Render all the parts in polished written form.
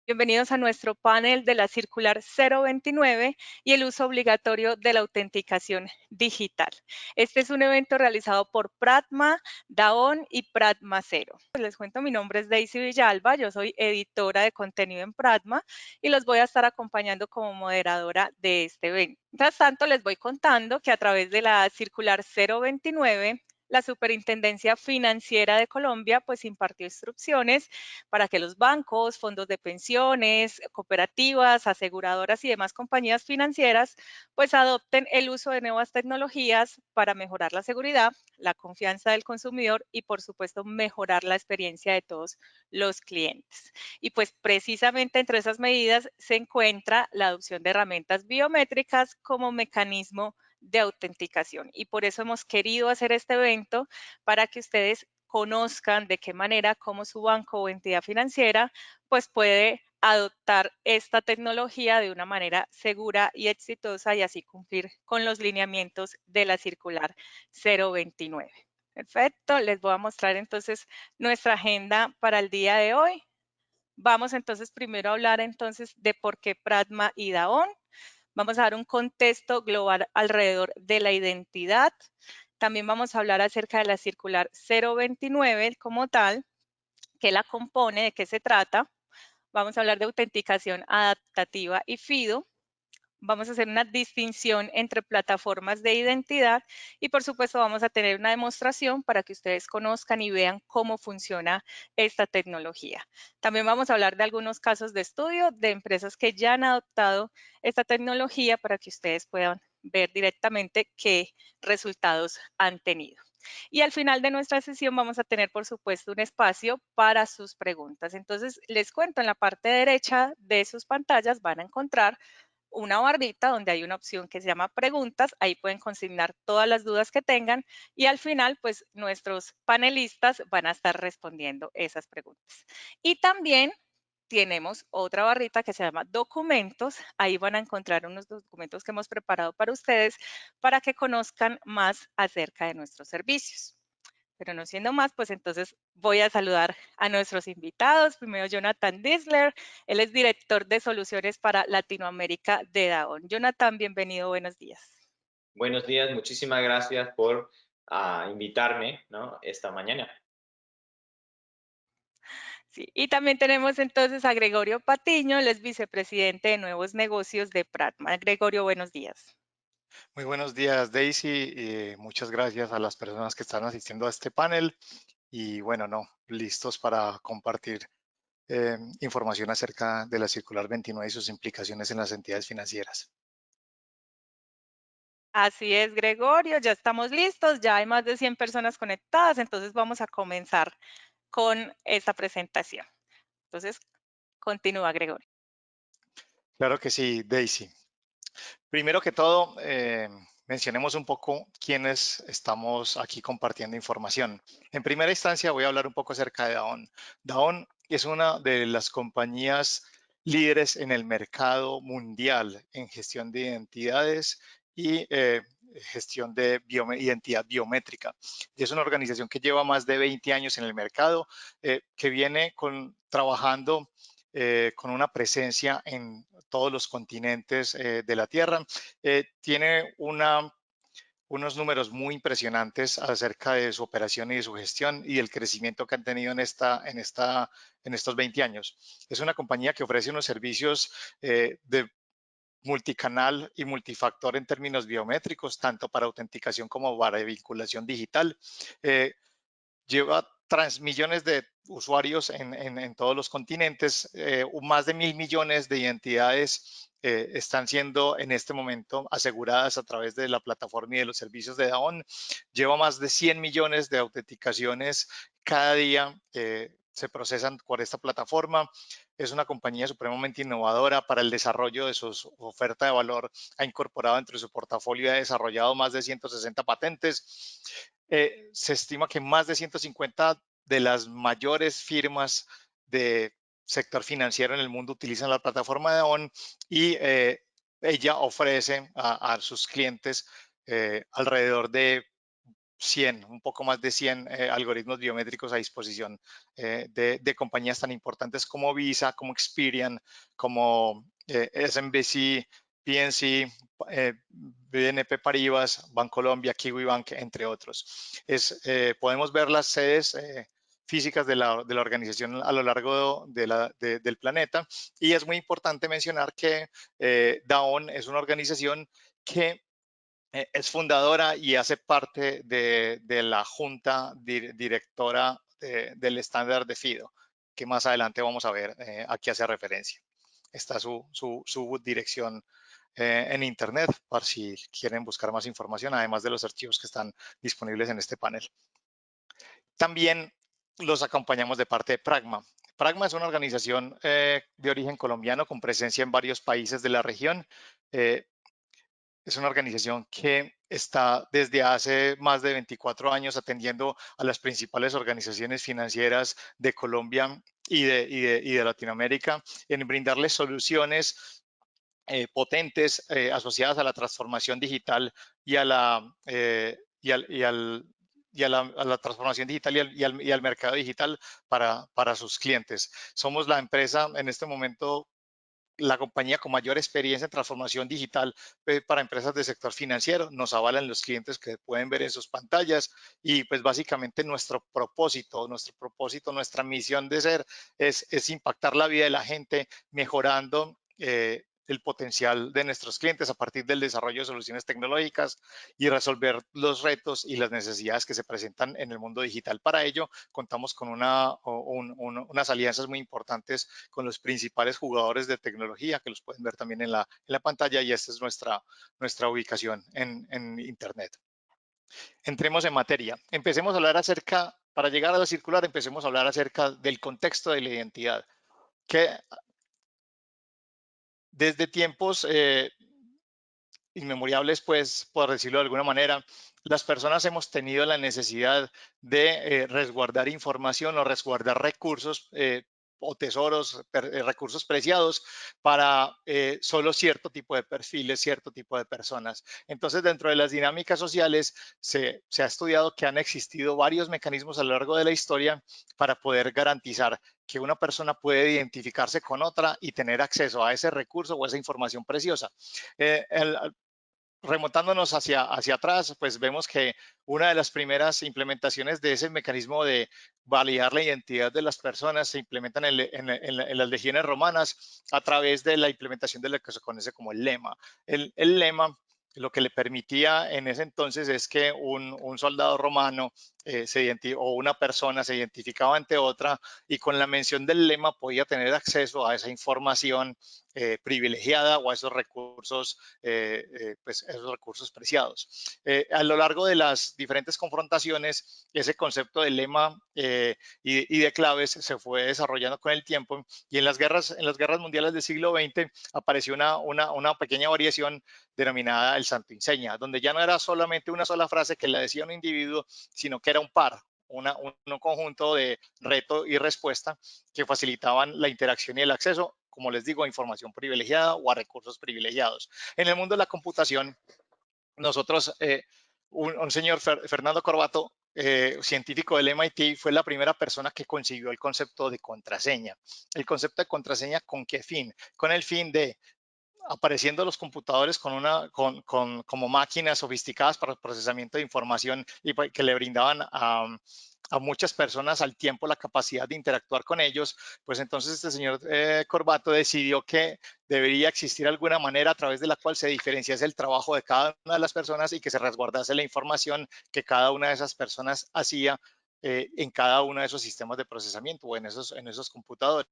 Bienvenidos a nuestro panel de la circular 029 y el uso obligatorio de la autenticación digital. Este es un evento realizado por Pratma, Daon y Pratma Cero. Les cuento, mi nombre es Daisy Villalba, yo soy editora de contenido en Pratma y los voy a estar acompañando como moderadora de este evento. Mientras tanto, les voy contando que a través de la circular 029, la Superintendencia Financiera de Colombia pues impartió instrucciones para que los bancos, fondos de pensiones, cooperativas, aseguradoras y demás compañías financieras pues adopten el uso de nuevas tecnologías para mejorar la seguridad, la confianza del consumidor y por supuesto mejorar la experiencia de todos los clientes. Y pues precisamente entre esas medidas se encuentra la adopción de herramientas biométricas como mecanismo de autenticación. Y por eso hemos querido hacer este evento para que ustedes conozcan de qué manera, cómo su banco o entidad financiera, pues puede adoptar esta tecnología de una manera segura y exitosa y así cumplir con los lineamientos de la circular 029. Perfecto, les voy a mostrar entonces nuestra agenda para el día de hoy. Vamos entonces primero a hablar entonces de por qué Pratma y Daon. Vamos a dar un contexto global alrededor de la identidad. También vamos a hablar acerca de la circular 029 como tal, qué la compone, de qué se trata. Vamos a hablar de autenticación adaptativa y FIDO. Vamos a hacer una distinción entre plataformas de identidad y por supuesto vamos a tener una demostración para que ustedes conozcan y vean cómo funciona esta tecnología. También vamos a hablar de algunos casos de estudio de empresas que ya han adoptado esta tecnología para que ustedes puedan ver directamente qué resultados han tenido. Y al final de nuestra sesión vamos a tener, por supuesto, un espacio para sus preguntas. Entonces, les cuento, en la parte derecha de sus pantallas van a encontrar una barrita donde hay una opción que se llama preguntas, ahí pueden consignar todas las dudas que tengan y al final pues nuestros panelistas van a estar respondiendo esas preguntas. Y también tenemos otra barrita que se llama documentos, ahí van a encontrar unos documentos que hemos preparado para ustedes para que conozcan más acerca de nuestros servicios. Pero no siendo más, pues entonces voy a saludar a nuestros invitados. Primero, Jonathan Disler, él es director de soluciones para Latinoamérica de Daon. Jonathan, bienvenido, buenos días. Buenos días, muchísimas gracias por invitarme, ¿no?, esta mañana. Sí, y también tenemos entonces a Gregorio Patiño, él es vicepresidente de nuevos negocios de Pratma. Gregorio, buenos días. Muy buenos días, Daisy. Muchas gracias a las personas que están asistiendo a este panel. Y bueno, no, listos para compartir información acerca de la circular 29 y sus implicaciones en las entidades financieras. Así es, Gregorio, ya estamos listos, ya hay más de 100 personas conectadas, entonces vamos a comenzar con esta presentación. Entonces, continúa, Gregorio. Claro que sí, Daisy. Primero que todo, mencionemos un poco quiénes estamos aquí compartiendo información. En primera instancia, voy a hablar un poco acerca de Daon. Daon es una de las compañías líderes en el mercado mundial en gestión de identidades y gestión de identidad biométrica. Y es una organización que lleva más de 20 años en el mercado, que viene trabajando con una presencia en todos los continentes de la Tierra. Tiene unos números muy impresionantes acerca de su operación y de su gestión y el crecimiento que han tenido en estos 20 años. Es una compañía que ofrece unos servicios de multicanal y multifactor en términos biométricos, tanto para autenticación como para vinculación digital. Eh, Lleva millones de usuarios en todos los continentes, más de 1.000 millones de identidades están siendo en este momento aseguradas a través de la plataforma y de los servicios de Daon. Lleva más de 100 millones de autenticaciones cada día se procesan por esta plataforma. Es una compañía supremamente innovadora para el desarrollo de su oferta de valor. Ha incorporado entre su portafolio y ha desarrollado más de 160 patentes. Se estima que más de 150 de las mayores firmas de sector financiero en el mundo utilizan la plataforma de Daon y ella ofrece a sus clientes alrededor de un poco más de 100 algoritmos biométricos a disposición de compañías tan importantes como Visa, como Experian, como SMBC, PNC, BNP Paribas, Bancolombia, Kiwibank, entre otros. Podemos ver las sedes físicas de la organización a lo largo del planeta, y es muy importante mencionar que Daon es una organización que es fundadora y hace parte de la junta directora del estándar de FIDO, que más adelante vamos a ver a qué hace referencia. Está su dirección en internet, para si quieren buscar más información, además de los archivos que están disponibles en este panel. También los acompañamos de parte de Pragma. Pragma es una organización de origen colombiano con presencia en varios países de la región. Es una organización que está desde hace más de 24 años atendiendo a las principales organizaciones financieras de Colombia y de Latinoamérica en brindarles soluciones potentes asociadas a la transformación digital y a la, a la transformación digital y al mercado digital para sus clientes. Somos la empresa en este momento, la compañía con mayor experiencia en transformación digital para empresas del sector financiero. Nos avalan los clientes que pueden ver en sus pantallas, y pues básicamente nuestra misión de ser es impactar la vida de la gente mejorando el potencial de nuestros clientes a partir del desarrollo de soluciones tecnológicas y resolver los retos y las necesidades que se presentan en el mundo digital. Para ello, contamos con unas alianzas muy importantes con los principales jugadores de tecnología, que los pueden ver también en la pantalla, y esta es nuestra ubicación en Internet. Entremos en materia. Empecemos a hablar para llegar a la circular, empecemos a hablar acerca del contexto de la identidad, que desde tiempos inmemorables, pues, por decirlo de alguna manera, las personas hemos tenido la necesidad de resguardar información o resguardar recursos o tesoros, recursos preciados para solo cierto tipo de perfiles, cierto tipo de personas. Entonces, dentro de las dinámicas sociales, se ha estudiado que han existido varios mecanismos a lo largo de la historia para poder garantizar que una persona puede identificarse con otra y tener acceso a ese recurso o esa información preciosa. Remontándonos hacia atrás, pues vemos que una de las primeras implementaciones de ese mecanismo de validar la identidad de las personas se implementan en las legiones romanas a través de la implementación de lo que se conoce como el lema. El lema lo que le permitía en ese entonces es que un soldado romano o una persona se identificaba ante otra, y con la mención del lema podía tener acceso a esa información privilegiada o a esos recursos, pues esos recursos preciados. A lo largo de las diferentes confrontaciones, ese concepto de lema y de claves se fue desarrollando con el tiempo, y en las guerras mundiales del siglo XX apareció una pequeña variación denominada el santo inseña, donde ya no era solamente una sola frase que le decía un individuo, sino que era un par, un conjunto de reto y respuesta que facilitaban la interacción y el acceso, como les digo, a información privilegiada o a recursos privilegiados. En el mundo de la computación, nosotros, un señor, Fernando Corbato, científico del MIT, fue la primera persona que concibió el concepto de contraseña. El concepto de contraseña, ¿con qué fin? Con el fin de, apareciendo los computadores como máquinas sofisticadas para el procesamiento de información y que le brindaban a muchas personas al tiempo la capacidad de interactuar con ellos, pues entonces este señor Corbato decidió que debería existir alguna manera a través de la cual se diferenciase el trabajo de cada una de las personas y que se resguardase la información que cada una de esas personas hacía en cada uno de esos sistemas de procesamiento o en esos computadores.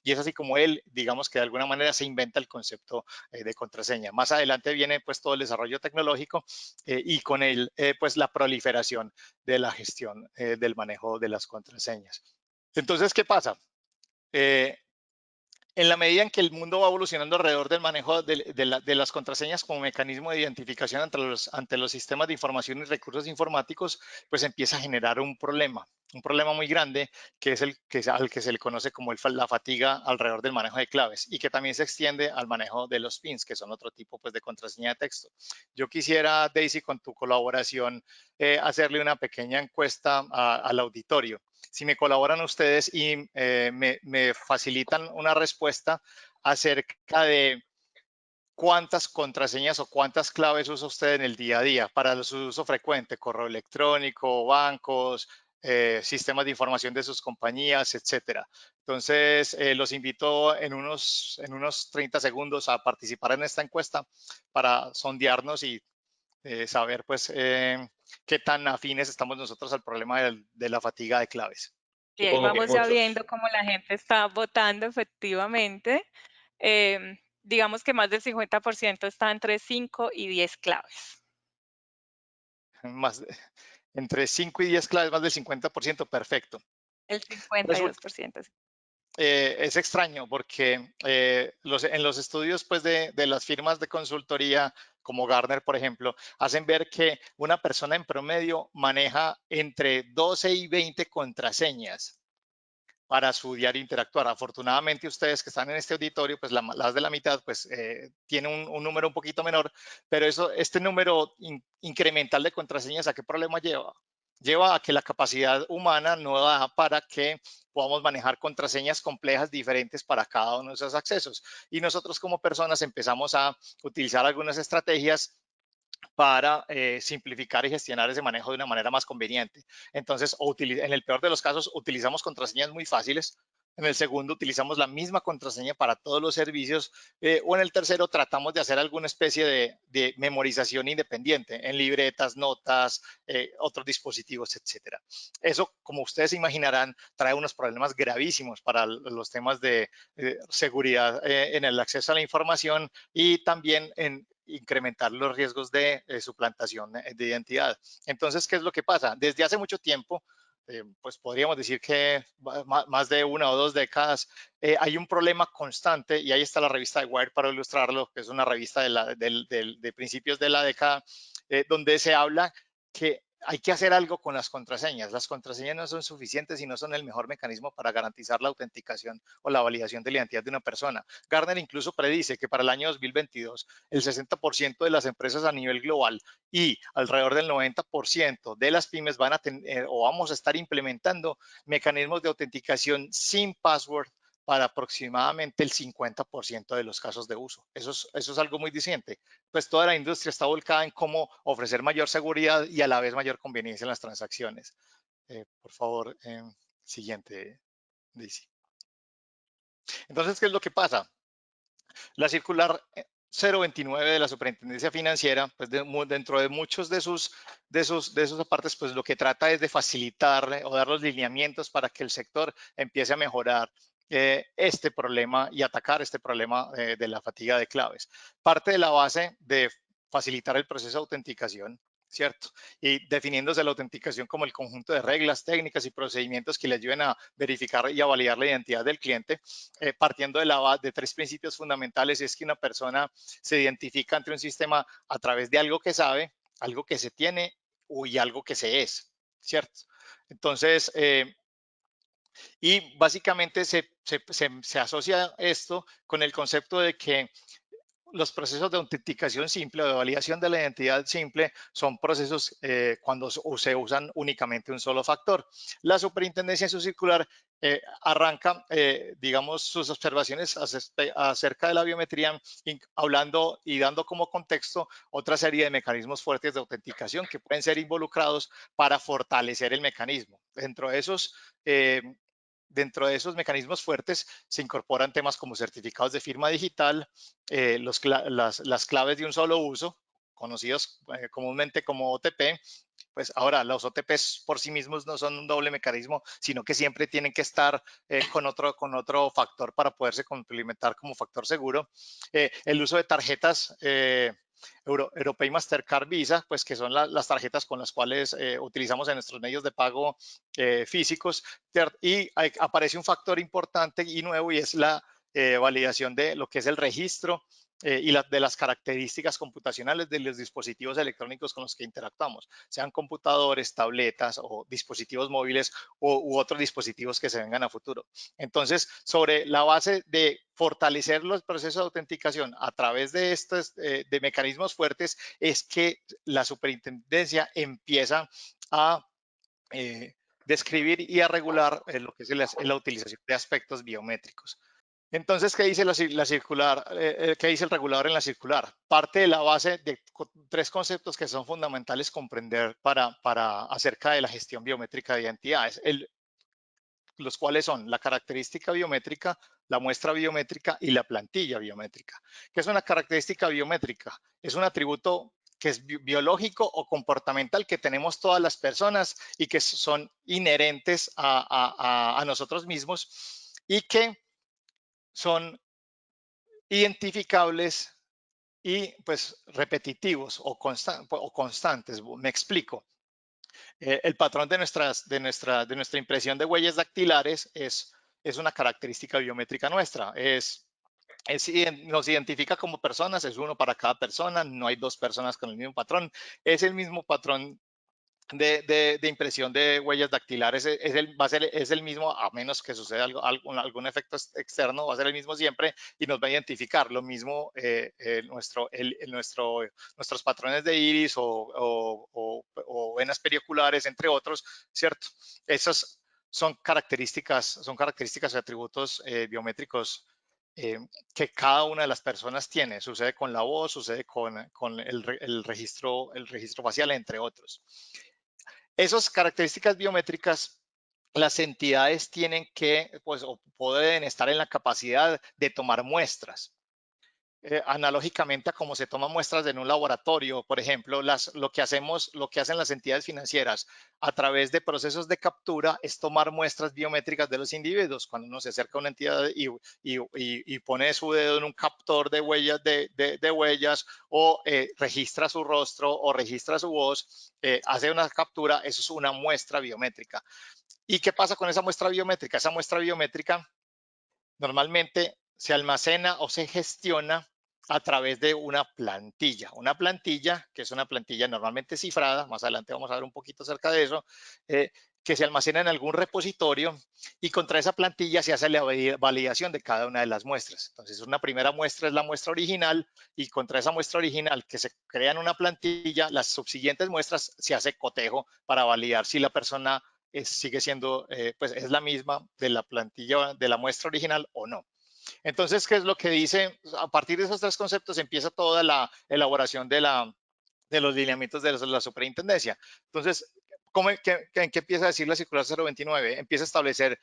Y es así como él, digamos que de alguna manera se inventa el concepto de contraseña. Más adelante viene pues todo el desarrollo tecnológico y con él pues la proliferación de la gestión del manejo de las contraseñas. Entonces, ¿qué pasa? En la medida en que el mundo va evolucionando alrededor del manejo de las contraseñas como mecanismo de identificación ante los sistemas de información y recursos informáticos, pues empieza a generar un problema muy grande, que es al que se le conoce como la fatiga alrededor del manejo de claves, y que también se extiende al manejo de los pins, que son otro tipo pues, de contraseña de texto. Yo quisiera, Daisy, con tu colaboración, hacerle una pequeña encuesta al auditorio. Si me colaboran ustedes y me facilitan una respuesta acerca de cuántas contraseñas o cuántas claves usa usted en el día a día para su uso frecuente, correo electrónico, bancos, sistemas de información de sus compañías, etcétera. Entonces, los invito en unos 30 segundos a participar en esta encuesta para sondearnos y saber pues qué tan afines estamos nosotros al problema de la fatiga de claves. Y ahí Supongo que vamos ya muchos. viendo cómo la gente está votando efectivamente. Digamos que más del 50% está entre 5 y 10 claves. Más, entre 5 y 10 claves, más del 50%, perfecto. El Resulta, 52%. es extraño porque en los estudios pues, de las firmas de consultoría como Gartner, por ejemplo, hacen ver que una persona en promedio maneja entre 12 y 20 contraseñas para su diario interactuar. Afortunadamente ustedes que están en este auditorio, pues las de la mitad, pues tienen un número un poquito menor, pero este número incremental de contraseñas, ¿a qué problema lleva? Lleva a que la capacidad humana no da para que podamos manejar contraseñas complejas diferentes para cada uno de esos accesos. Y nosotros como personas empezamos a utilizar algunas estrategias para simplificar y gestionar ese manejo de una manera más conveniente. Entonces, en el peor de los casos, utilizamos contraseñas muy fáciles. En el segundo, utilizamos la misma contraseña para todos los servicios. O en el tercero, tratamos de hacer alguna especie de memorización independiente en libretas, notas, otros dispositivos, etcétera. Eso, como ustedes imaginarán, trae unos problemas gravísimos para los temas de seguridad en el acceso a la información y también en incrementar los riesgos de suplantación de identidad. Entonces, ¿qué es lo que pasa? Desde hace mucho tiempo, pues podríamos decir que más de 1 o 2 décadas, hay un problema constante, y ahí está la revista de Wired para ilustrarlo, que es una revista de principios de la década, donde se habla que hay que hacer algo con las contraseñas. Las contraseñas no son suficientes y no son el mejor mecanismo para garantizar la autenticación o la validación de la identidad de una persona. Gartner incluso predice que para el año 2022 el 60% de las empresas a nivel global y alrededor del 90% de las pymes van a tener o vamos a estar implementando mecanismos de autenticación sin password para aproximadamente el 50% de los casos de uso. Eso es algo muy diciente. Pues toda la industria está volcada en cómo ofrecer mayor seguridad y a la vez mayor conveniencia en las transacciones. Por favor, siguiente, Daisy. Entonces, ¿qué es lo que pasa? La circular 029 de la Superintendencia Financiera, pues dentro de muchos de sus apartes, pues lo que trata es de facilitar o dar los lineamientos para que el sector empiece a mejorar este problema y atacar este problema de la fatiga de claves. Parte de la base de facilitar el proceso de autenticación, ¿cierto? Y definiéndose la autenticación como el conjunto de reglas, técnicas y procedimientos que le ayuden a verificar y a validar la identidad del cliente, partiendo de 3 principios fundamentales, y es que una persona se identifica ante un sistema a través de algo que sabe, algo que se tiene y algo que se es, ¿cierto? Entonces, y básicamente se asocia esto con el concepto de que los procesos de autenticación simple o de validación de la identidad simple son procesos cuando se usan únicamente un solo factor. La superintendencia en su circular arranca, digamos, sus observaciones acerca de la biometría, hablando y dando como contexto otra serie de mecanismos fuertes de autenticación que pueden ser involucrados para fortalecer el mecanismo. Dentro de esos mecanismos fuertes se incorporan temas como certificados de firma digital, las claves de un solo uso, conocidos comúnmente como OTP. Pues ahora los OTPs por sí mismos no son un doble mecanismo, sino que siempre tienen que estar con otro factor para poderse complementar como factor seguro. El uso de tarjetas Europay, Mastercard, Visa, pues que son las tarjetas con las cuales utilizamos en nuestros medios de pago físicos. Y aparece un factor importante y nuevo, y es validación de lo que es el registro y de las características computacionales de los dispositivos electrónicos con los que interactuamos, sean computadores, tabletas o dispositivos móviles u otros dispositivos que se vengan a futuro. Entonces, sobre la base de fortalecer los procesos de autenticación a través de estos de mecanismos fuertes, es que la superintendencia empieza a describir y a regular lo que es la utilización de aspectos biométricos. Entonces, ¿qué dice la circular? ¿Qué dice el regulador en la circular? Parte de la base de tres conceptos que son fundamentales comprender para acerca de la gestión biométrica de identidades, los cuales son la característica biométrica, la muestra biométrica y la plantilla biométrica. ¿Qué es una característica biométrica? Es un atributo que es biológico o comportamental que tenemos todas las personas y que son inherentes a nosotros mismos y que son identificables y pues repetitivos o constantes. Me explico. El patrón de nuestra impresión de huellas dactilares es una característica biométrica nuestra. Nos identifica como personas, es uno para cada persona, no hay dos personas con el mismo patrón. Es el mismo patrón de impresión de huellas dactilares, es el mismo, a menos que suceda algún efecto externo, va a ser el mismo siempre y nos va a identificar. Lo mismo nuestros patrones de iris o venas perioculares, entre otros, ¿cierto? Esas son características y atributos biométricos que cada una de las personas tiene. Sucede con la voz, sucede con el registro facial, entre otros. Esas características biométricas, las entidades tienen que, pues, o pueden estar en la capacidad de tomar muestras. Analógicamente a cómo se toman muestras en un laboratorio, por ejemplo, lo que hacen las entidades financieras a través de procesos de captura es tomar muestras biométricas de los individuos. Cuando uno se acerca a una entidad y pone su dedo en un captor de huellas o registra su rostro o registra su voz, hace una captura, eso es una muestra biométrica. ¿Y qué pasa con esa muestra biométrica? Esa muestra biométrica normalmente se almacena o se gestiona a través de una plantilla. Una plantilla, que es una plantilla normalmente cifrada, más adelante vamos a ver un poquito acerca de eso, que se almacena en algún repositorio y contra esa plantilla se hace la validación de cada una de las muestras. Entonces, una primera muestra es la muestra original y contra esa muestra original que se crea en una plantilla, las subsiguientes muestras se hace cotejo para validar si la persona sigue siendo, pues es la misma de la plantilla de la muestra original o no. Entonces, ¿qué es lo que dice? A partir de esos tres conceptos empieza toda la elaboración de los lineamientos de la superintendencia. Entonces, ¿en qué empieza a decir la circular 029? Empieza a establecer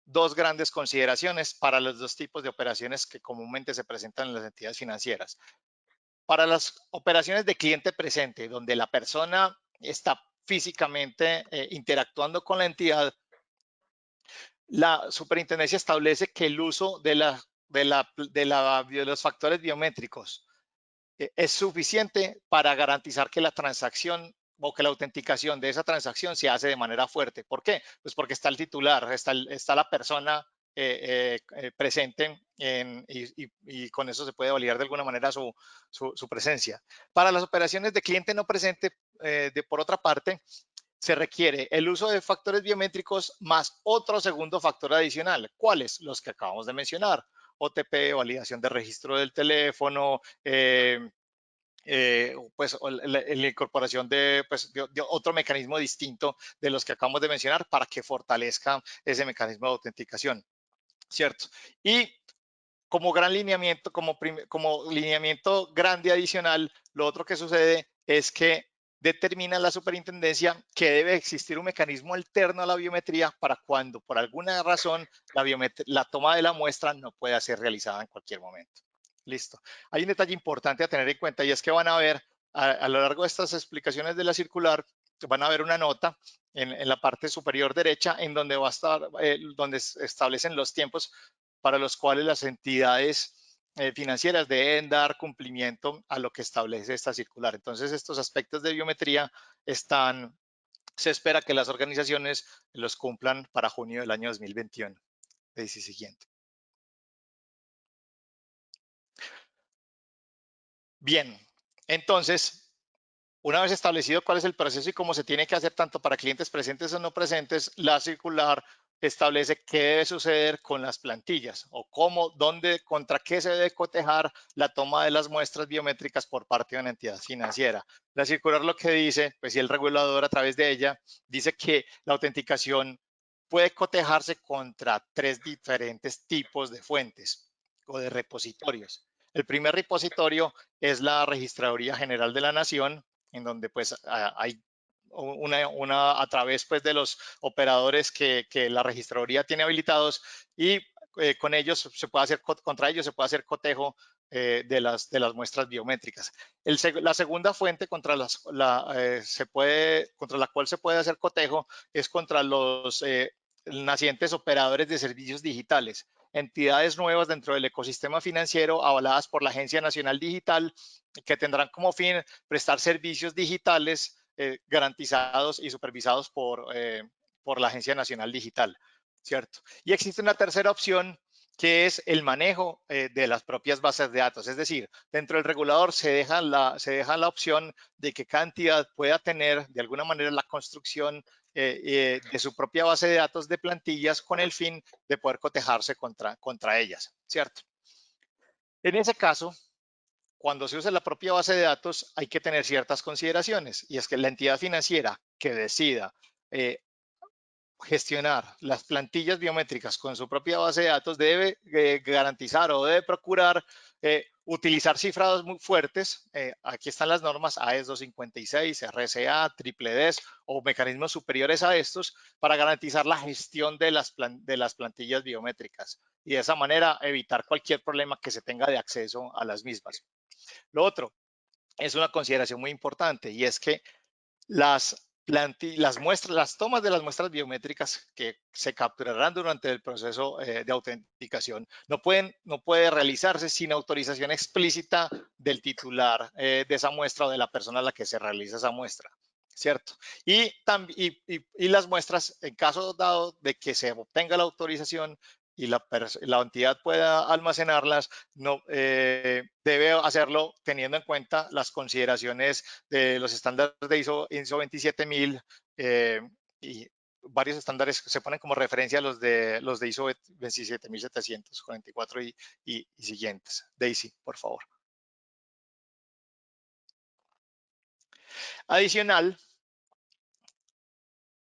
dos grandes consideraciones para los dos tipos de operaciones que comúnmente se presentan en las entidades financieras. Para las operaciones de cliente presente, donde la persona está físicamente interactuando con la entidad, la superintendencia establece que el uso de los factores biométricos es suficiente para garantizar que la transacción o que la autenticación de esa transacción se hace de manera fuerte. ¿Por qué? Pues porque está el titular, está la persona presente y con eso se puede validar de alguna manera su presencia. Para las operaciones de cliente no presente, por otra parte, se requiere el uso de factores biométricos más otro segundo factor adicional. ¿Cuáles? Los que acabamos de mencionar. OTP, validación de registro del teléfono, pues la incorporación de otro mecanismo distinto de los que acabamos de mencionar para que fortalezca ese mecanismo de autenticación, ¿cierto? Y como gran lineamiento, como lineamiento grande adicional, lo otro que sucede es que determina la superintendencia que debe existir un mecanismo alterno a la biometría para cuando por alguna razón la toma de la muestra no pueda ser realizada en cualquier momento. Listo. Hay un detalle importante a tener en cuenta y es que van a ver a lo largo de estas explicaciones de la circular, van a ver una nota en la parte superior derecha en donde va a estar, donde establecen los tiempos para los cuales las entidades financieras deben dar cumplimiento a lo que establece esta circular. Entonces, estos aspectos de biometría se espera que las organizaciones los cumplan para junio del año 2021. Siguiente. Bien, entonces, una vez establecido cuál es el proceso y cómo se tiene que hacer tanto para clientes presentes o no presentes, la circular establece qué debe suceder con las plantillas o cómo, dónde, contra qué se debe cotejar la toma de las muestras biométricas por parte de una entidad financiera. La circular lo que dice, pues si el regulador a través de ella dice que la autenticación puede cotejarse contra 3 diferentes tipos de fuentes o de repositorios. El primer repositorio es la Registraduría General de la Nación, en donde pues hay a través pues de los operadores que la registraduría tiene habilitados y con ellos se puede hacer, contra ellos se puede hacer cotejo de las muestras biométricas. La segunda fuente contra la cual se puede hacer cotejo es contra los nacientes operadores de servicios digitales, entidades nuevas dentro del ecosistema financiero avaladas por la Agencia Nacional Digital que tendrán como fin prestar servicios digitales garantizados y supervisados por la Agencia Nacional Digital, ¿cierto? Y existe una tercera opción que es el manejo de las propias bases de datos. Es decir, dentro del regulador se deja la opción de que cada entidad pueda tener de alguna manera la construcción de su propia base de datos de plantillas con el fin de poder cotejarse contra ellas, ¿cierto? En ese caso, cuando se usa la propia base de datos hay que tener ciertas consideraciones y es que la entidad financiera que decida gestionar las plantillas biométricas con su propia base de datos debe garantizar o debe procurar utilizar cifrados muy fuertes. Aquí están las normas AES 256, RSA, DDD o mecanismos superiores a estos para garantizar la gestión de las plantillas biométricas y de esa manera evitar cualquier problema que se tenga de acceso a las mismas. Lo otro es una consideración muy importante y es que las tomas de las muestras biométricas que se capturarán durante el proceso de autenticación no puede realizarse sin autorización explícita del titular de esa muestra o de la persona a la que se realiza esa muestra, ¿cierto? Y las muestras, en caso dado de que se obtenga la autorización y la entidad pueda almacenarlas, no, debe hacerlo teniendo en cuenta las consideraciones de los estándares de ISO 27000 y varios estándares se ponen como referencia a los de ISO 27744 y siguientes. Daisy, por favor. Adicional,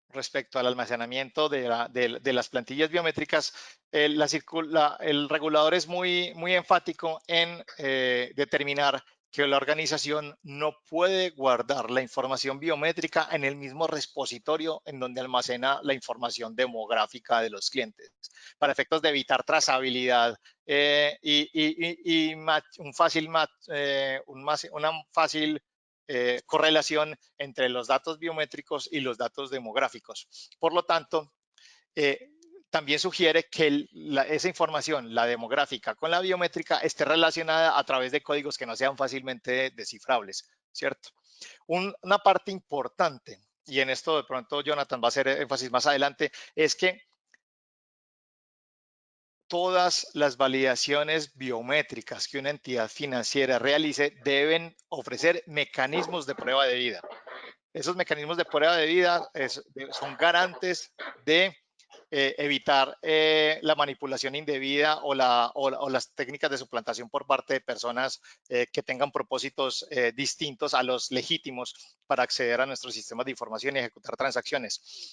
respecto al almacenamiento de las plantillas biométricas, el regulador es muy enfático en determinar que la organización no puede guardar la información biométrica en el mismo repositorio en donde almacena la información demográfica de los clientes, para efectos de evitar trazabilidad y una fácil correlación entre los datos biométricos y los datos demográficos. Por lo tanto, también sugiere que esa información, la demográfica con la biométrica, esté relacionada a través de códigos que no sean fácilmente descifrables, ¿cierto? Una parte importante, y en esto de pronto Jonathan va a hacer énfasis más adelante, es que todas las validaciones biométricas que una entidad financiera realice deben ofrecer mecanismos de prueba de vida. Esos mecanismos de prueba de vida son garantes de evitar la manipulación indebida o las técnicas de suplantación por parte de personas que tengan propósitos distintos a los legítimos para acceder a nuestros sistemas de información y ejecutar transacciones.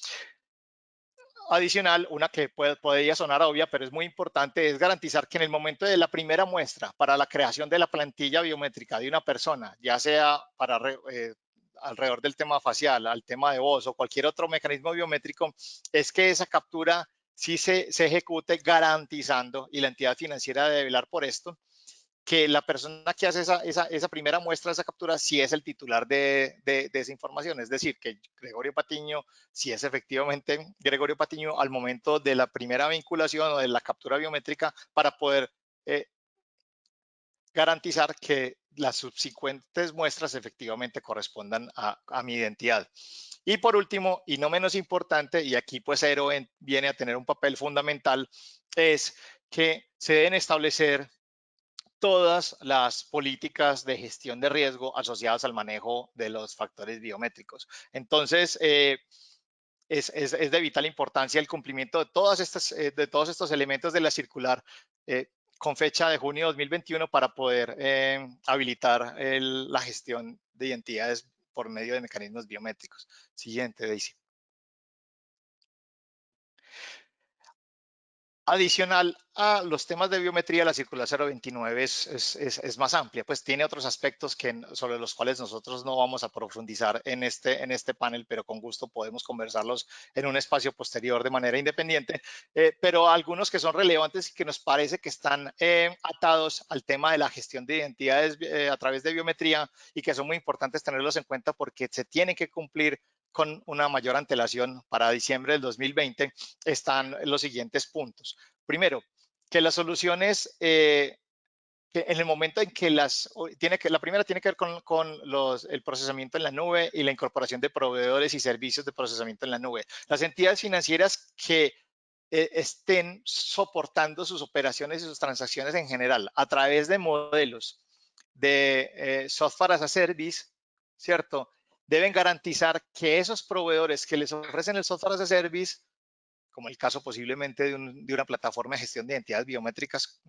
Adicional, una que podría sonar obvia, pero es muy importante, es garantizar que en el momento de la primera muestra para la creación de la plantilla biométrica de una persona, ya sea para alrededor del tema facial, al tema de voz o cualquier otro mecanismo biométrico, es que esa captura sí se ejecute garantizando, y la entidad financiera debe velar por esto, que la persona que hace esa primera muestra, esa captura, sí es el titular de esa información. Es decir, que Gregorio Patiño, si es efectivamente Gregorio Patiño al momento de la primera vinculación o de la captura biométrica para poder garantizar que las subsecuentes muestras efectivamente correspondan a mi identidad. Y por último, y no menos importante, y aquí pues Aero viene a tener un papel fundamental, es que se deben establecer todas las políticas de gestión de riesgo asociadas al manejo de los factores biométricos. Entonces, es de vital importancia el cumplimiento de todos estos elementos de la circular con fecha de junio de 2021 para poder habilitar la gestión de identidades por medio de mecanismos biométricos. Siguiente, Daisy. Adicional a los temas de biometría, la circular 029 es más amplia, pues tiene otros aspectos sobre los cuales nosotros no vamos a profundizar en este panel, pero con gusto podemos conversarlos en un espacio posterior de manera independiente, pero algunos que son relevantes y que nos parece que están atados al tema de la gestión de identidades a través de biometría y que son muy importantes tenerlos en cuenta porque se tienen que cumplir con una mayor antelación para diciembre del 2020, están los siguientes puntos. Primero, que las soluciones, que en el momento en que la primera tiene que ver con el procesamiento en la nube y la incorporación de proveedores y servicios de procesamiento en la nube. Las entidades financieras que estén soportando sus operaciones y sus transacciones en general a través de modelos de software as a service, ¿cierto? Deben garantizar que esos proveedores que les ofrecen el software as a service, como el caso posiblemente de una plataforma de gestión de identidades biométricas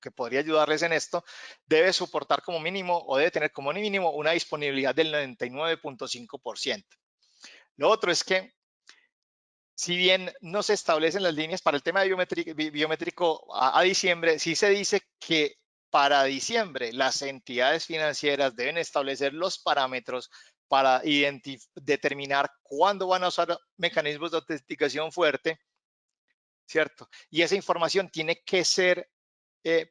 que podría ayudarles en esto, debe soportar como mínimo o debe tener como mínimo una disponibilidad del 99.5%. Lo otro es que si bien no se establecen las líneas para el tema de biométrico a diciembre, sí se dice que para diciembre las entidades financieras deben establecer los parámetros para determinar cuándo van a usar mecanismos de autenticación fuerte, ¿cierto? Y esa información tiene que ser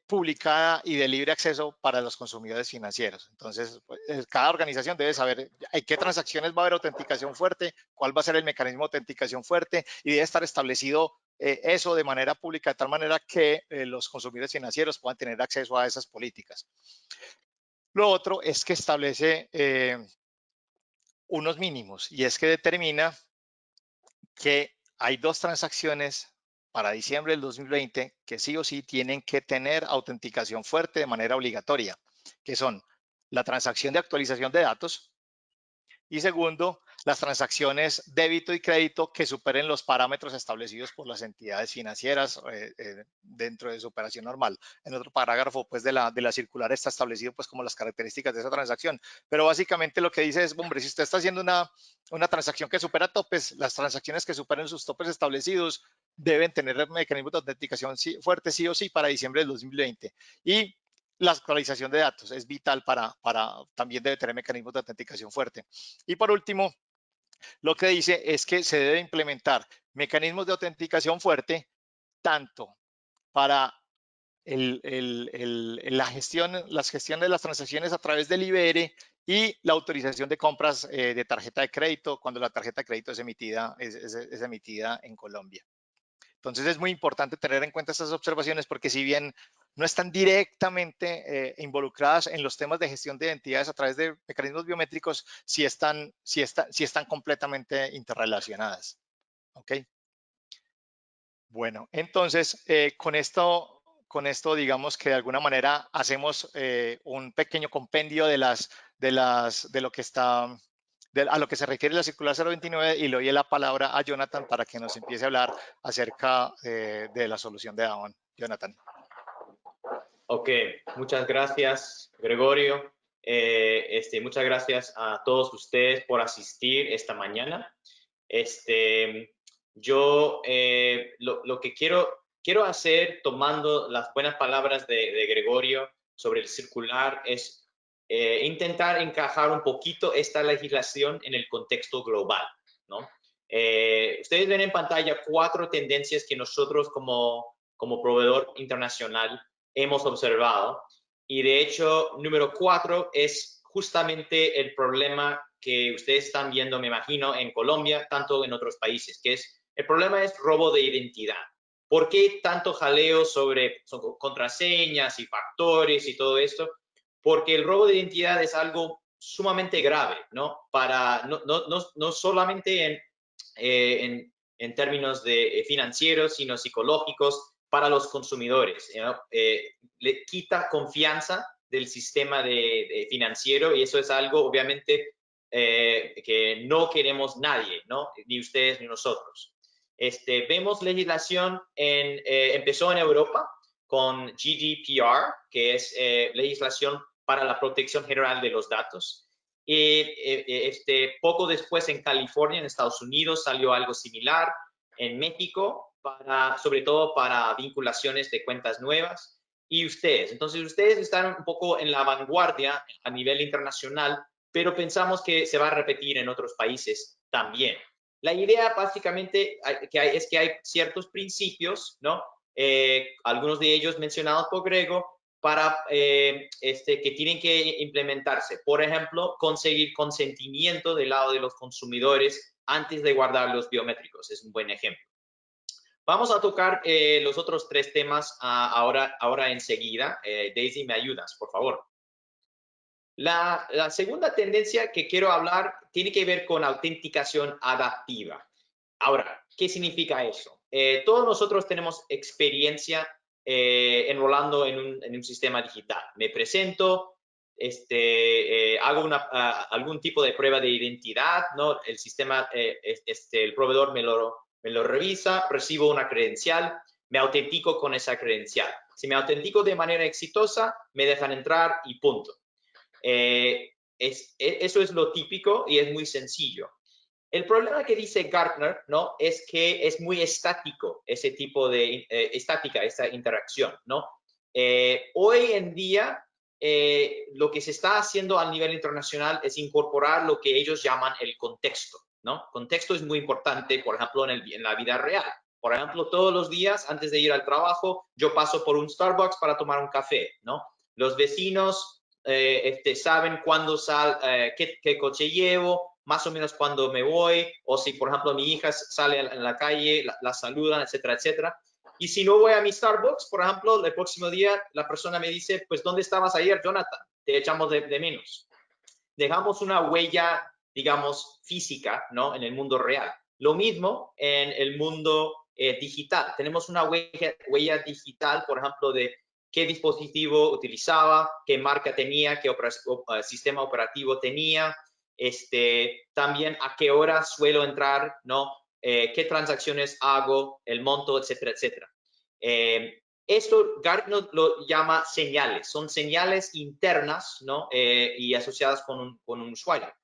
publicada y de libre acceso para los consumidores financieros. Entonces, pues, cada organización debe saber en qué transacciones va a haber autenticación fuerte, cuál va a ser el mecanismo de autenticación fuerte y debe estar establecido eso de manera pública, de tal manera que los consumidores financieros puedan tener acceso a esas políticas. Lo otro es que establece unos mínimos y es que determina que hay 2 transacciones para diciembre del 2020 que sí o sí tienen que tener autenticación fuerte de manera obligatoria, que son la transacción de actualización de datos y segundo, las transacciones débito y crédito que superen los parámetros establecidos por las entidades financieras dentro de su operación normal. En otro parágrafo pues, de la circular está establecido pues, como las características de esa transacción. Pero básicamente lo que dice es, hombre, si usted está haciendo una transacción que supera topes, las transacciones que superen sus topes establecidos deben tener mecanismos de autenticación fuerte sí o sí para diciembre del 2020. Y la actualización de datos es vital también debe tener mecanismos de autenticación fuerte. Y por último, lo que dice es que se debe implementar mecanismos de autenticación fuerte tanto para las gestiones de las transacciones a través del IBR y la autorización de compras de tarjeta de crédito cuando la tarjeta de crédito es emitida en Colombia. Entonces es muy importante tener en cuenta estas observaciones porque si bien no están directamente involucradas en los temas de gestión de identidades a través de mecanismos biométricos, sí están completamente interrelacionadas. ¿Ok? Bueno, entonces con esto digamos que de alguna manera hacemos un pequeño compendio de lo que está a lo que se refiere la circular 029 y le doy la palabra a Jonathan para que nos empiece a hablar acerca de la solución de Davon. Jonathan. Ok, muchas gracias, Gregorio. Muchas gracias a todos ustedes por asistir esta mañana. Yo lo que quiero hacer, tomando las buenas palabras de Gregorio sobre el circular, es intentar encajar un poquito esta legislación en el contexto global, ¿no? Ustedes ven en pantalla 4 tendencias que nosotros como proveedor internacional hemos observado y de hecho número 4 es justamente el problema que ustedes están viendo, me imagino, en Colombia, tanto en otros países, que es el problema es robo de identidad. ¿Por qué tanto jaleo sobre contraseñas y factores y todo esto? Porque el robo de identidad es algo sumamente grave, ¿no? No solamente en términos de financieros, sino psicológicos para los consumidores. Le quita confianza del sistema financiero y eso es algo, obviamente, que no queremos nadie, ¿no? Ni ustedes ni nosotros. Vemos legislación empezó en Europa con GDPR, que es legislación para la protección general de los datos. Poco después en California, en Estados Unidos, salió algo similar. En México, sobre todo para vinculaciones de cuentas nuevas. Y ustedes, entonces ustedes están un poco en la vanguardia a nivel internacional, pero pensamos que se va a repetir en otros países también. La idea básicamente es que hay ciertos principios, ¿no? Algunos de ellos mencionados por Grego, que tienen que implementarse. Por ejemplo, conseguir consentimiento del lado de los consumidores antes de guardar los biométricos. Es un buen ejemplo. Vamos a tocar los otros 3 temas ahora enseguida. Daisy, ¿me ayudas, por favor? La segunda tendencia que quiero hablar tiene que ver con autenticación adaptiva. Ahora, ¿qué significa eso? Todos nosotros tenemos experiencia enrolando en un sistema digital. Me presento, hago algún tipo de prueba de identidad, ¿no? El sistema, el proveedor me lo revisa, recibo una credencial, me autentico con esa credencial. Si me autentico de manera exitosa, me dejan entrar y punto. Eso es lo típico y es muy sencillo. El problema que dice Gartner, ¿no? Es que es muy estático ese tipo de estática, esta interacción, ¿no? Hoy en día, lo que se está haciendo a nivel internacional es incorporar lo que ellos llaman el contexto, ¿no? Contexto es muy importante, por ejemplo, en la vida real. Por ejemplo, todos los días, antes de ir al trabajo, yo paso por un Starbucks para tomar un café, ¿no? Los vecinos saben cuándo qué coche llevo, más o menos cuando me voy, o si, por ejemplo, mi hija sale en la calle, la saludan, etcétera, etcétera. Y si no voy a mi Starbucks, por ejemplo, el próximo día la persona me dice, pues, ¿dónde estabas ayer, Jonathan? Te echamos de menos. Dejamos una huella, digamos, física, ¿no? En el mundo real. Lo mismo en el mundo digital. Tenemos una huella digital, por ejemplo, de qué dispositivo utilizaba, qué marca tenía, qué sistema operativo tenía, también a qué hora suelo entrar, ¿no? Qué transacciones hago, el monto, etcétera, etcétera. Esto Gartner lo llama señales, son señales internas, ¿no? Y asociadas con un usuario.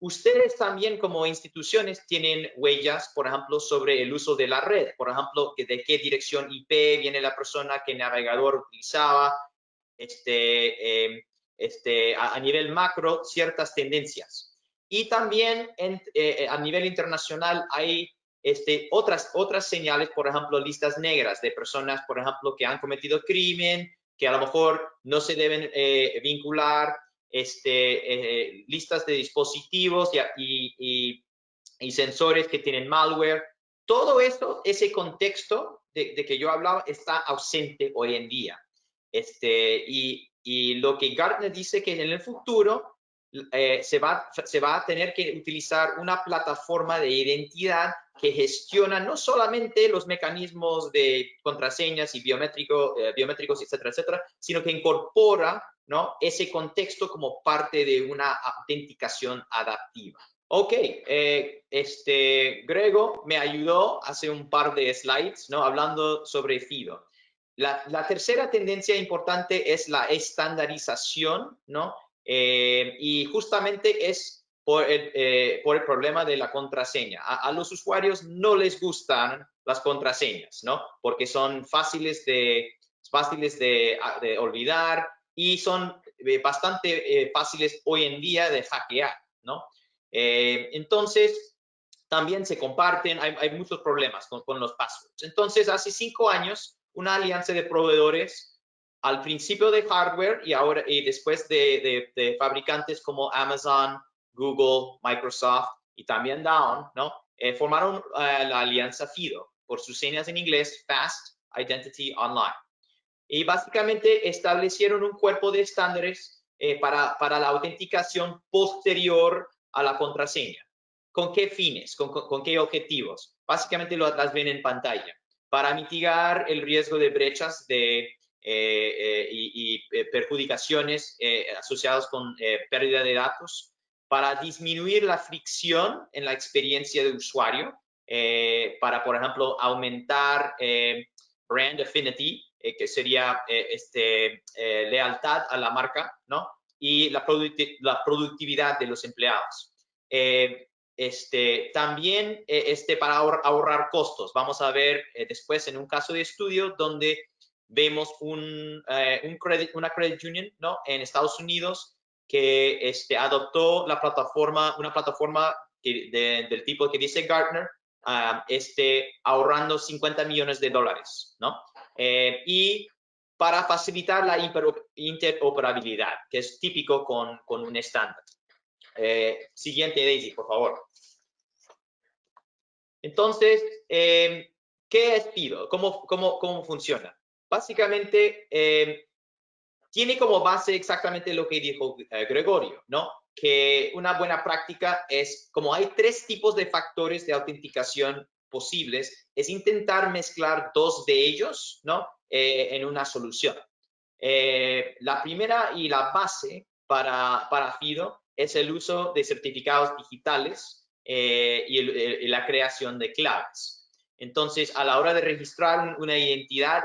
Ustedes también como instituciones tienen huellas, por ejemplo, sobre el uso de la red, por ejemplo, de qué dirección IP viene la persona, qué navegador utilizaba, a nivel macro, ciertas tendencias. Y también a nivel internacional hay otras señales, por ejemplo, listas negras de personas, por ejemplo, que han cometido crimen, que a lo mejor no se deben vincular, listas de dispositivos y sensores que tienen malware. Todo esto, ese contexto de que yo hablaba, está ausente hoy en día. Y lo que Gartner dice que en el futuro se va a tener que utilizar una plataforma de identidad que gestiona no solamente los mecanismos de contraseñas y biométricos, etcétera, etcétera, sino que incorpora, ¿no? Ese contexto como parte de una autenticación adaptiva. Ok, Grego me ayudó hace un par de slides, ¿no? Hablando sobre FIDO. La tercera tendencia importante es la estandarización, ¿no? Y justamente es por el problema de la contraseña. A los usuarios no les gustan las contraseñas, ¿no? Porque son fáciles de olvidar y son bastante fáciles hoy en día de hackear, ¿no? Entonces, también se comparten, hay muchos problemas con los passwords. Entonces, hace 5 años, una alianza de proveedores, al principio de hardware y después de fabricantes como Amazon, Google, Microsoft y también Dawn, ¿no? Formaron la alianza FIDO por sus señas en inglés, Fast Identity Online. Y básicamente establecieron un cuerpo de estándares para la autenticación posterior a la contraseña. ¿Con qué fines? ¿Con qué objetivos? Básicamente las ven en pantalla. para mitigar el riesgo de brechas y perjudicaciones asociadas con pérdida de datos, para disminuir la fricción en la experiencia de usuario, para, por ejemplo, aumentar brand affinity, que sería lealtad a la marca, ¿no? Y la productividad de los empleados. También para ahorrar costos. Vamos a ver después en un caso de estudio donde vemos una credit union, ¿no? En Estados Unidos que adoptó una plataforma del tipo que dice Gartner, ahorrando $50 millones, ¿no? Y para facilitar la interoperabilidad, que es típico con un estándar. Siguiente, Daisy, por favor. Entonces, ¿qué es FIDO? ¿Cómo funciona? Básicamente, tiene como base exactamente lo que dijo Gregorio, ¿no? Que una buena práctica es, como hay 3 tipos de factores de autenticación posibles, es intentar mezclar 2 de ellos, ¿no? En una solución. La primera y la base para FIDO es el uso de certificados digitales y la creación de claves. Entonces, a la hora de registrar una identidad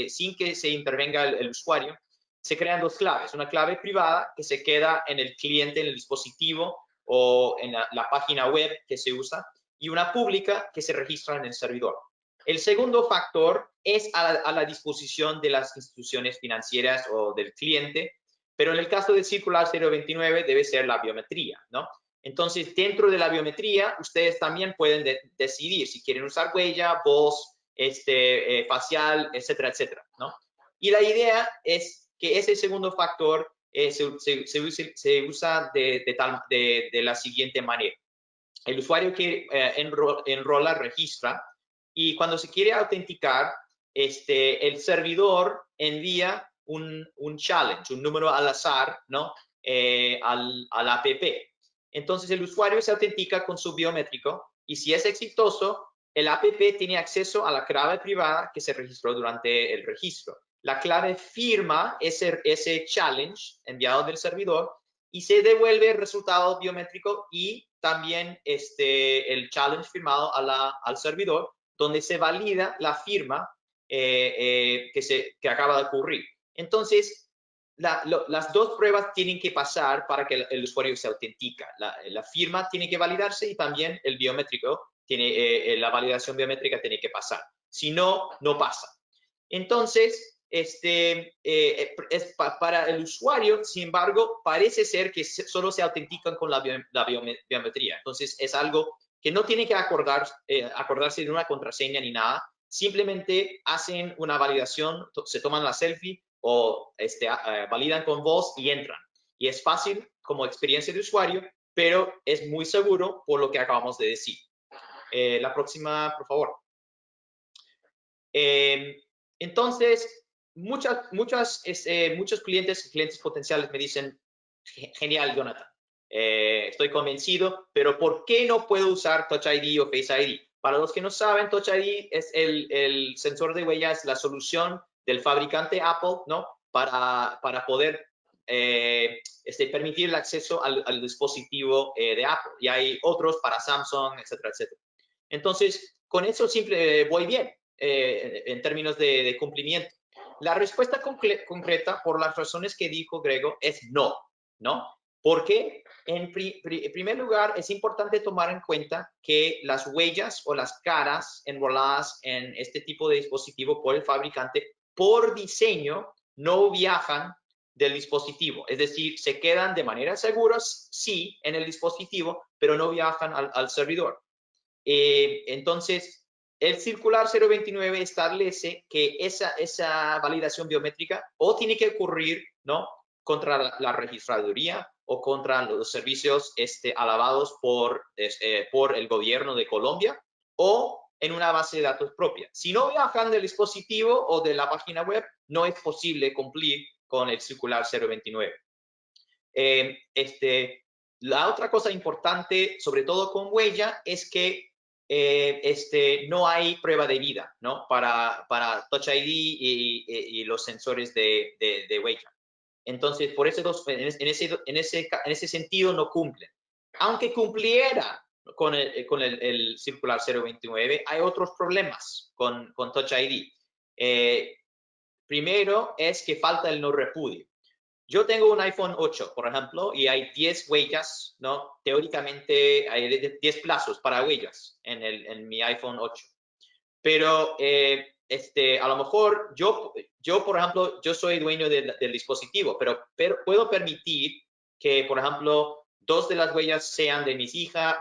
sin que se intervenga el usuario, se crean 2 claves. Una clave privada que se queda en el cliente, en el dispositivo o en la página web que se usa, y una pública que se registra en el servidor. El segundo factor es a la disposición de las instituciones financieras o del cliente, pero en el caso del Circular 029 debe ser la biometría, ¿no? Entonces, dentro de la biometría, ustedes también pueden decidir si quieren usar huella, voz, facial, etcétera, etcétera, ¿no? Y la idea es que ese segundo factor se usa de la siguiente manera. El usuario que enrola, registra, y cuando se quiere autenticar, el servidor envía un challenge, un número al azar, ¿no? Al app. Entonces, el usuario se autentica con su biométrico y si es exitoso, el app tiene acceso a la clave privada que se registró durante el registro. La clave firma ese challenge enviado del servidor y se devuelve el resultado biométrico y también el challenge firmado al servidor, donde se valida la firma que acaba de ocurrir. Entonces, las 2 pruebas tienen que pasar para que el usuario se autentica. La firma tiene que validarse y también el biométrico, la validación biométrica tiene que pasar. Si no, no pasa. Entonces, para el usuario, sin embargo, parece ser que solo se autentican con la biometría. Entonces, es algo que no tiene que acordarse de una contraseña ni nada. Simplemente hacen una validación, se toman la selfie o validan con voz y entran. Y es fácil como experiencia de usuario, pero es muy seguro por lo que acabamos de decir. La próxima, por favor. Entonces, muchos clientes potenciales me dicen, genial, Jonathan, estoy convencido, pero ¿por qué no puedo usar Touch ID o Face ID? Para los que no saben, Touch ID es el sensor de huellas, la solución del fabricante Apple, ¿no? Para poder permitir el acceso al dispositivo de Apple. Y hay otros para Samsung, etcétera, etcétera. Entonces, con eso voy bien en términos de cumplimiento. La respuesta concreta, por las razones que dijo Grego, es no, ¿no? ¿Por qué? En primer lugar, es importante tomar en cuenta que las huellas o las caras enroladas en este tipo de dispositivo por el fabricante, por diseño, no viajan del dispositivo. Es decir, se quedan de manera segura, sí, en el dispositivo, pero no viajan al servidor. Entonces, el Circular 029 establece que esa validación biométrica o tiene que ocurrir, ¿no?, contra la registraduría o contra los servicios alabados por el gobierno de Colombia o en una base de datos propia. Si no viajan del dispositivo o de la página web, no es posible cumplir con el Circular 029. La otra cosa importante, sobre todo con huella, es que no hay prueba de vida, ¿no? Para Touch ID y los sensores de huella. Entonces, por eso en ese sentido no cumplen. Aunque cumpliera con el circular 029, hay otros problemas con Touch ID. Primero es que falta el no repudio. Yo tengo un iPhone 8, por ejemplo, y hay 10 huellas, ¿no? Teóricamente hay 10 plazos para huellas en mi iPhone 8. Pero a lo mejor yo, por ejemplo, yo soy dueño del dispositivo, pero puedo permitir que, por ejemplo, 2 de las huellas sean de mi hija,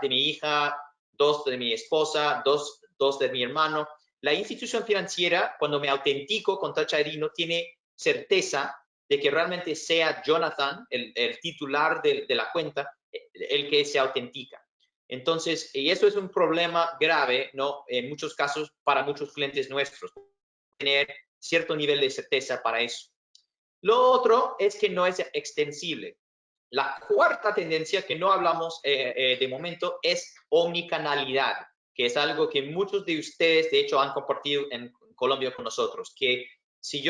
2 de mi esposa, 2 de mi hermano. La institución financiera, cuando me autentico con Touch ID, no tiene certeza de que realmente sea Jonathan, el titular de la cuenta, el que se autentica. Entonces, y eso es un problema grave, ¿no? En muchos casos, para muchos clientes nuestros, tener cierto nivel de certeza para eso. Lo otro es que no es extensible. La cuarta tendencia que no hablamos de momento es omnicanalidad, que es algo que muchos de ustedes, de hecho, han compartido en Colombia con nosotros, que si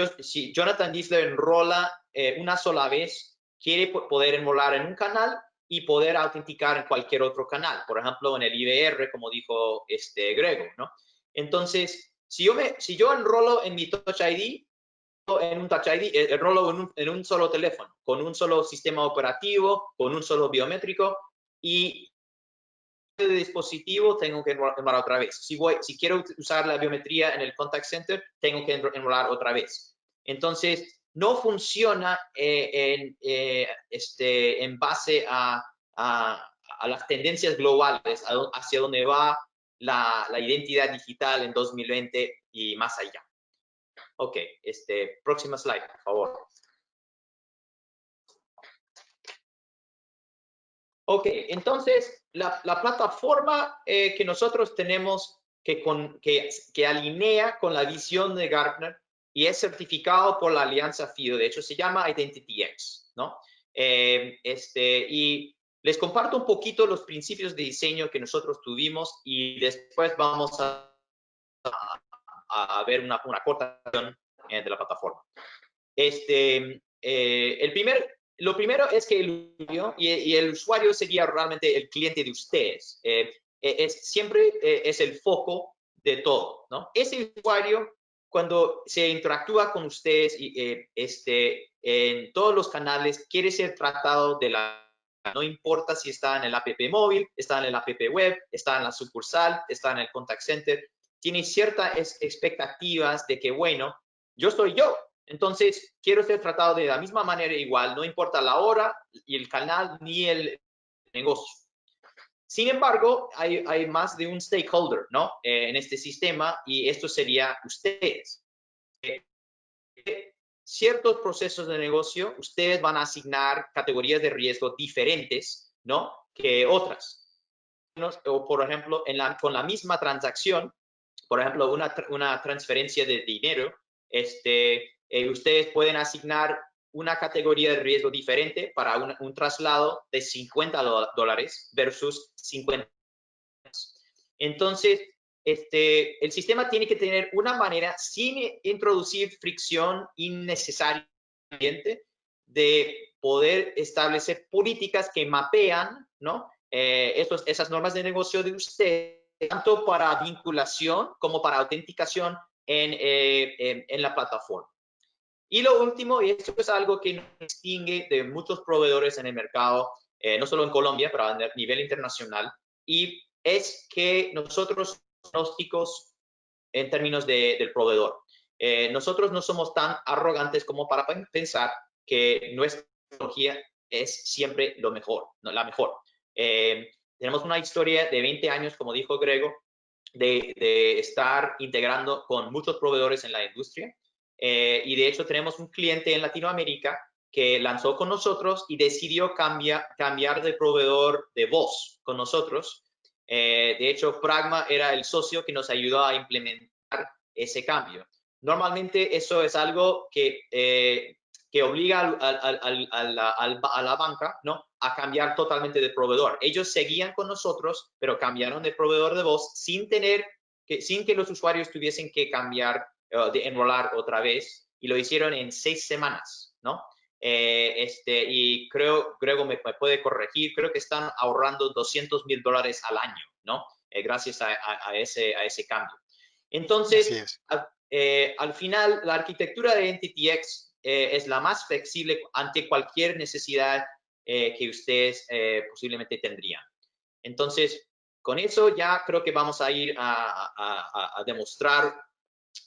Jonathan Disler enrola una sola vez, quiere poder enrolar en un canal y poder autenticar en cualquier otro canal, por ejemplo, en el IBR, como dijo Grego, ¿no? Entonces, si yo enrolo en mi Touch ID, en un Touch ID, enrolo en un solo teléfono, con un solo sistema operativo, con un solo biométrico, y de dispositivo tengo que enrolar otra vez. Si quiero usar la biometría en el contact center, tengo que enrolar otra vez. Entonces, no funciona en base a las tendencias globales, hacia donde va la identidad digital en 2020 y más allá. Ok, próxima slide, por favor. Ok, entonces la plataforma que nosotros tenemos que alinea con la visión de Gartner y es certificado por la Alianza FIDO, de hecho se llama IdentityX, ¿no? Y les comparto un poquito los principios de diseño que nosotros tuvimos y después vamos a ver una corta versión de la plataforma. Lo primero es que el usuario sería realmente el cliente de ustedes. Siempre es el foco de todo, ¿no? Ese usuario, cuando se interactúa con ustedes en todos los canales, quiere ser tratado no importa si está en el app móvil, está en el app web, está en la sucursal, está en el contact center, tiene ciertas expectativas de que, bueno, yo soy yo, entonces quiero ser tratado de la misma manera igual, no importa la hora y el canal ni el negocio. Sin embargo, hay más de un stakeholder, ¿no? En este sistema y esto sería ustedes. Ciertos procesos de negocio, ustedes van a asignar categorías de riesgo diferentes, ¿no? Que otras. O, por ejemplo, con la misma transacción, por ejemplo, una transferencia de dinero, ustedes pueden asignar una categoría de riesgo diferente para un traslado de $50 versus 50. Entonces, el sistema tiene que tener una manera, sin introducir fricción innecesaria, de poder establecer políticas que mapean, ¿no? Esas normas de negocio de usted, tanto para vinculación como para autenticación en la plataforma. Y lo último, y esto es algo que nos distingue de muchos proveedores en el mercado, no solo en Colombia, pero a nivel internacional, y es que nosotros somos agnósticos en términos del proveedor. Nosotros no somos tan arrogantes como para pensar que nuestra tecnología es siempre lo mejor, no, la mejor. Tenemos una historia de 20 años, como dijo Grego, de estar integrando con muchos proveedores en la industria. Y de hecho tenemos un cliente en Latinoamérica que lanzó con nosotros y decidió cambiar de proveedor de voz con nosotros. De hecho, Pragma era el socio que nos ayudó a implementar ese cambio. Normalmente eso es algo que que obliga a la banca, ¿no?, a cambiar totalmente de proveedor. Ellos seguían con nosotros, pero cambiaron de proveedor de voz sin que los usuarios tuviesen que cambiar, de enrolar otra vez, y lo hicieron en 6 semanas, ¿no? Y creo, Grego me puede corregir, creo que están ahorrando $200,000 al año, ¿no? Gracias a ese cambio. Entonces, al final, la arquitectura de EntityX es la más flexible ante cualquier necesidad que ustedes posiblemente tendrían. Entonces, con eso ya creo que vamos a ir a demostrar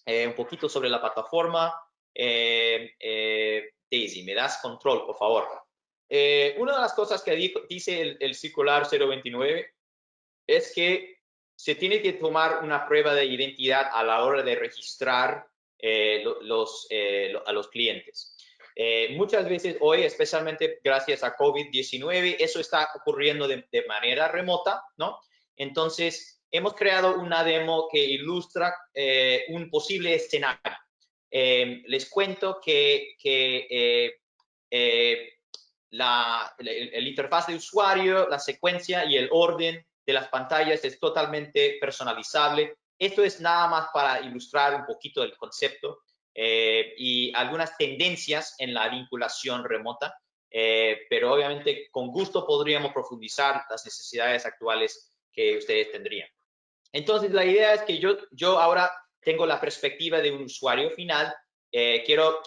un poquito sobre la plataforma. Daisy, ¿me das control, por favor? Una de las cosas que dice el circular 029 es que se tiene que tomar una prueba de identidad a la hora de registrar a los clientes. Muchas veces hoy, especialmente gracias a COVID-19, eso está ocurriendo de manera remota, ¿no? Entonces, hemos creado una demo que ilustra un posible escenario. Les cuento que el interfaz de usuario, la secuencia y el orden de las pantallas es totalmente personalizable. Esto es nada más para ilustrar un poquito el concepto y algunas tendencias en la vinculación remota, pero obviamente con gusto podríamos profundizar las necesidades actuales que ustedes tendrían. Entonces, la idea es que yo ahora tengo la perspectiva de un usuario final. Quiero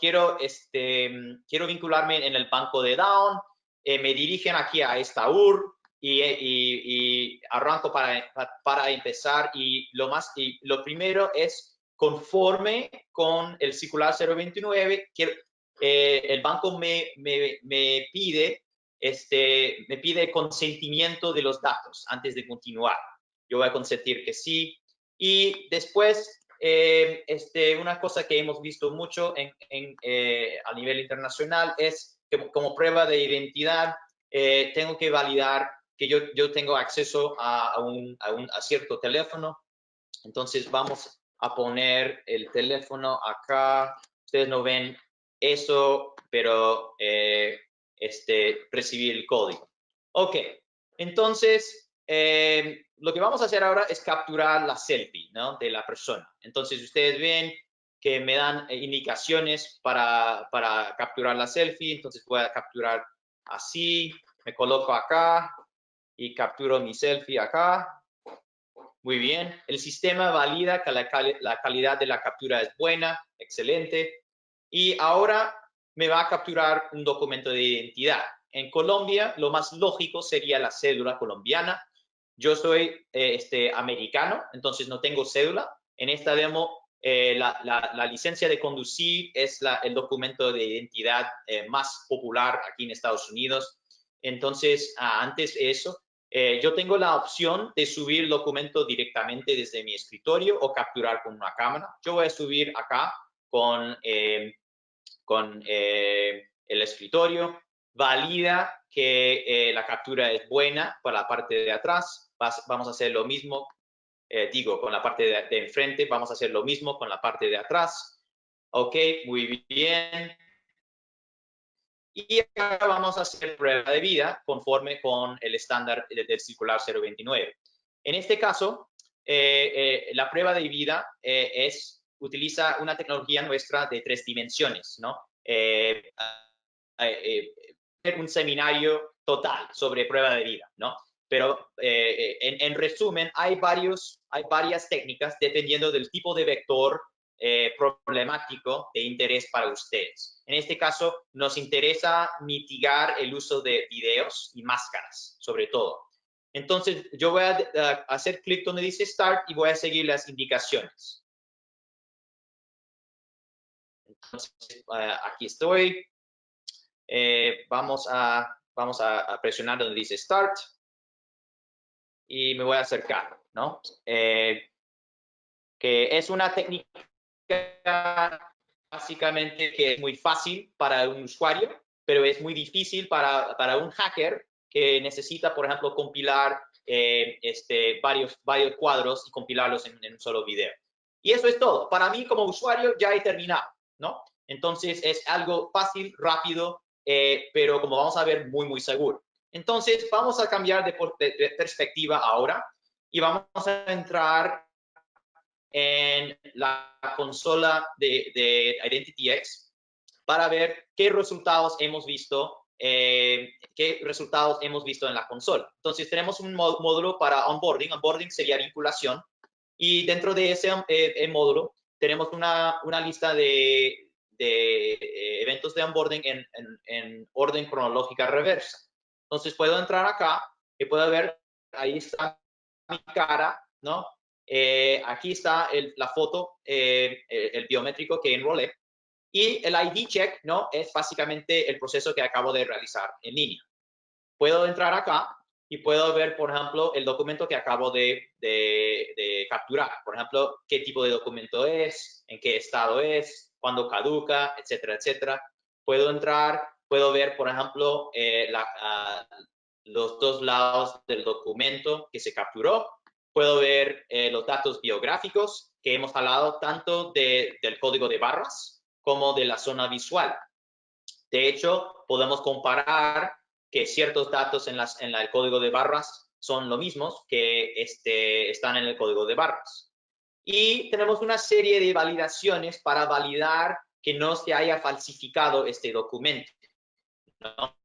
vincularme en el banco de Daon. Me dirigen aquí a esta URL y arranco para empezar. Y lo primero es, conforme con el circular 029, el banco me pide consentimiento de los datos antes de continuar. Yo voy a consentir que sí. Y después, una cosa que hemos visto mucho a nivel internacional es que como prueba de identidad tengo que validar que yo tengo acceso a cierto teléfono. Entonces vamos a poner el teléfono acá. Ustedes no ven eso, pero recibí el código. Ok, entonces lo que vamos a hacer ahora es capturar la selfie, ¿no?, de la persona. Entonces ustedes ven que me dan indicaciones para capturar la selfie. Entonces voy a capturar así, me coloco acá y capturo mi selfie acá. Muy bien. El sistema valida que la calidad de la captura es buena, excelente. Y ahora me va a capturar un documento de identidad. En Colombia, lo más lógico sería la cédula colombiana. Yo soy americano, entonces no tengo cédula. En esta demo, la licencia de conducir es el documento de identidad más popular aquí en Estados Unidos. Entonces, antes de eso, yo tengo la opción de subir el documento directamente desde mi escritorio o capturar con una cámara. Yo voy a subir acá con el escritorio. Valida que la captura es buena para la parte de atrás. Vamos a hacer lo mismo, con la parte de enfrente. Vamos a hacer lo mismo con la parte de atrás. Ok, muy bien. Y ahora vamos a hacer prueba de vida conforme con el estándar del circular 029. En este caso, la prueba de vida utiliza una tecnología nuestra de 3 dimensiones, ¿no? Un seminario total sobre prueba de vida, ¿no? Pero en resumen, hay varias técnicas dependiendo del tipo de vector problemático de interés para ustedes. En este caso, nos interesa mitigar el uso de videos y máscaras, sobre todo. Entonces, yo voy a hacer clic donde dice Start y voy a seguir las indicaciones. Entonces, aquí estoy. Vamos a presionar donde dice Start y me voy a acercar, ¿no? Que es una técnica básicamente que es muy fácil para un usuario, pero es muy difícil para un hacker que necesita, por ejemplo, compilar varios cuadros y compilarlos en un solo video. Y eso es todo. Para mí, como usuario, ya he terminado, ¿no? Entonces es algo fácil, rápido, pero como vamos a ver, muy, muy seguro. Entonces vamos a cambiar de perspectiva ahora y vamos a entrar en la consola de IdentityX para ver qué resultados hemos visto en la consola. Entonces tenemos un módulo para onboarding. Onboarding sería vinculación. Y dentro de ese módulo tenemos una lista de eventos de onboarding en orden cronológica reversa. Entonces puedo entrar acá y puedo ver, ahí está mi cara, ¿no? Aquí está la foto, el biométrico que enrolé. Y el ID check, ¿no? Es básicamente el proceso que acabo de realizar en línea. Puedo entrar acá y puedo ver, por ejemplo, el documento que acabo de capturar. Por ejemplo, qué tipo de documento es, en qué estado es, cuándo caduca, etcétera, etcétera. Puedo entrar, puedo ver, por ejemplo, los dos lados del documento que se capturó. Puedo ver los datos biográficos que hemos hablado tanto del código de barras como de la zona visual. De hecho, podemos comparar que ciertos datos en el código de barras son lo mismos que están en el código de barras. Y tenemos una serie de validaciones para validar que no se haya falsificado este documento, ¿no?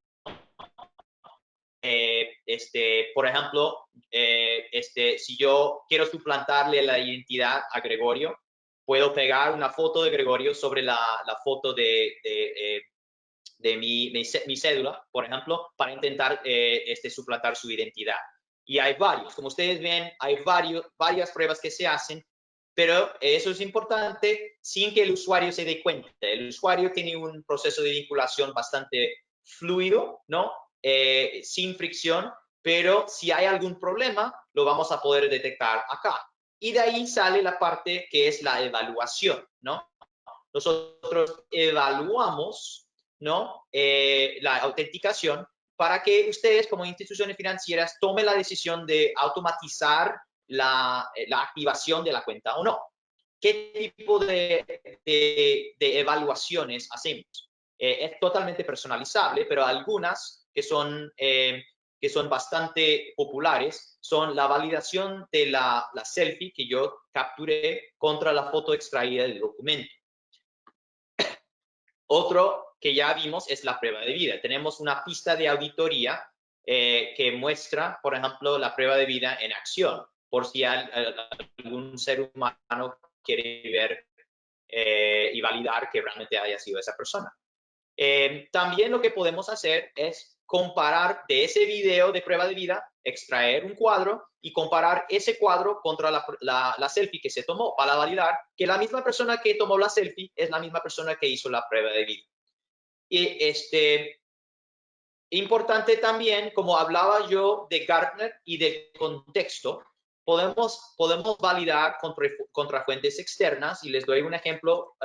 Por ejemplo, si yo quiero suplantarle la identidad a Gregorio, puedo pegar una foto de Gregorio sobre la foto de mi cédula, por ejemplo, para intentar suplantar su identidad. Y hay varios, como ustedes ven, hay varias pruebas que se hacen, pero eso es importante sin que el usuario se dé cuenta. El usuario tiene un proceso de vinculación bastante fluido, ¿no? Sin fricción, pero si hay algún problema, lo vamos a poder detectar acá. Y de ahí sale la parte que es la evaluación, ¿no? Nosotros evaluamos, ¿no? La autenticación para que ustedes como instituciones financieras tomen la decisión de automatizar la activación de la cuenta o no. ¿Qué tipo de evaluaciones hacemos? Es totalmente personalizable, pero algunas que son bastante populares son la validación de la selfie que yo capturé contra la foto extraída del documento. Otro que ya vimos es la prueba de vida. Tenemos una pista de auditoría que muestra, por ejemplo, la prueba de vida en acción, por si algún ser humano quiere ver y validar que realmente haya sido esa persona. También lo que podemos hacer es comparar de ese video de prueba de vida, extraer un cuadro y comparar ese cuadro contra la selfie que se tomó para validar que la misma persona que tomó la selfie es la misma persona que hizo la prueba de vida. Y importante también, como hablaba yo de Gartner y de contexto, podemos validar contra fuentes externas, y les doy un ejemplo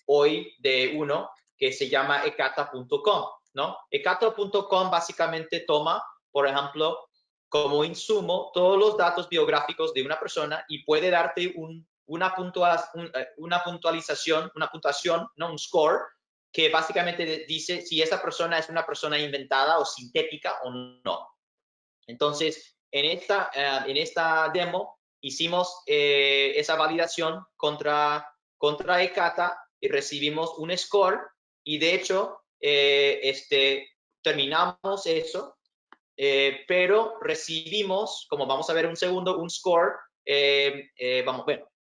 hoy de uno que se llama ecata.com, ¿no? Ecata.com básicamente toma, por ejemplo, como insumo todos los datos biográficos de una persona y puede darte una puntuación, ¿no? Un score, que básicamente dice si esa persona es una persona inventada o sintética o no. Entonces, en esta demo hicimos esa validación contra Ecata y recibimos un score, y de hecho terminamos eso, pero recibimos, como vamos a ver un segundo, un score.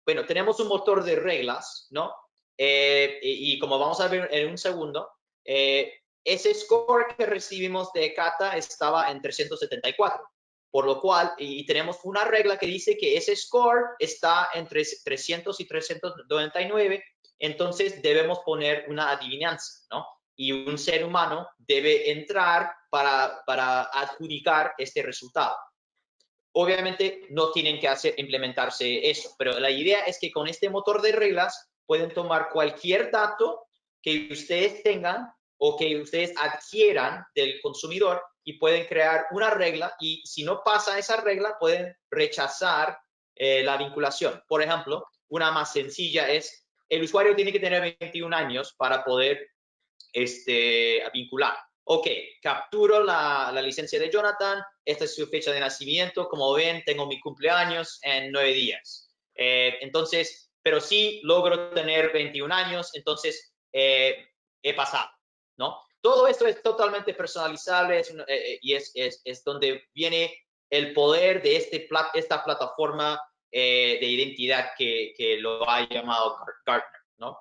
Bueno, tenemos un motor de reglas, ¿no? Y como vamos a ver en un segundo, ese score que recibimos de Ecata estaba en 374, por lo cual, y tenemos una regla que dice que ese score está entre 300 y 399, entonces debemos poner una adivinanza, ¿no? Y un ser humano debe entrar para adjudicar este resultado. Obviamente no tienen que implementarse eso, pero la idea es que con este motor de reglas pueden tomar cualquier dato que ustedes tengan o que ustedes adquieran del consumidor y pueden crear una regla, y si no pasa esa regla pueden rechazar la vinculación. Por ejemplo, una más sencilla es el usuario tiene que tener 21 años para poder vincular. Ok, capturo la licencia de Jonathan, esta es su fecha de nacimiento, como ven, tengo mi cumpleaños en 9 días. Entonces, pero sí logro tener 21 años, entonces he pasado, ¿no? Todo esto es totalmente personalizable y es donde viene el poder de esta plataforma de identidad que lo ha llamado Gartner, ¿no?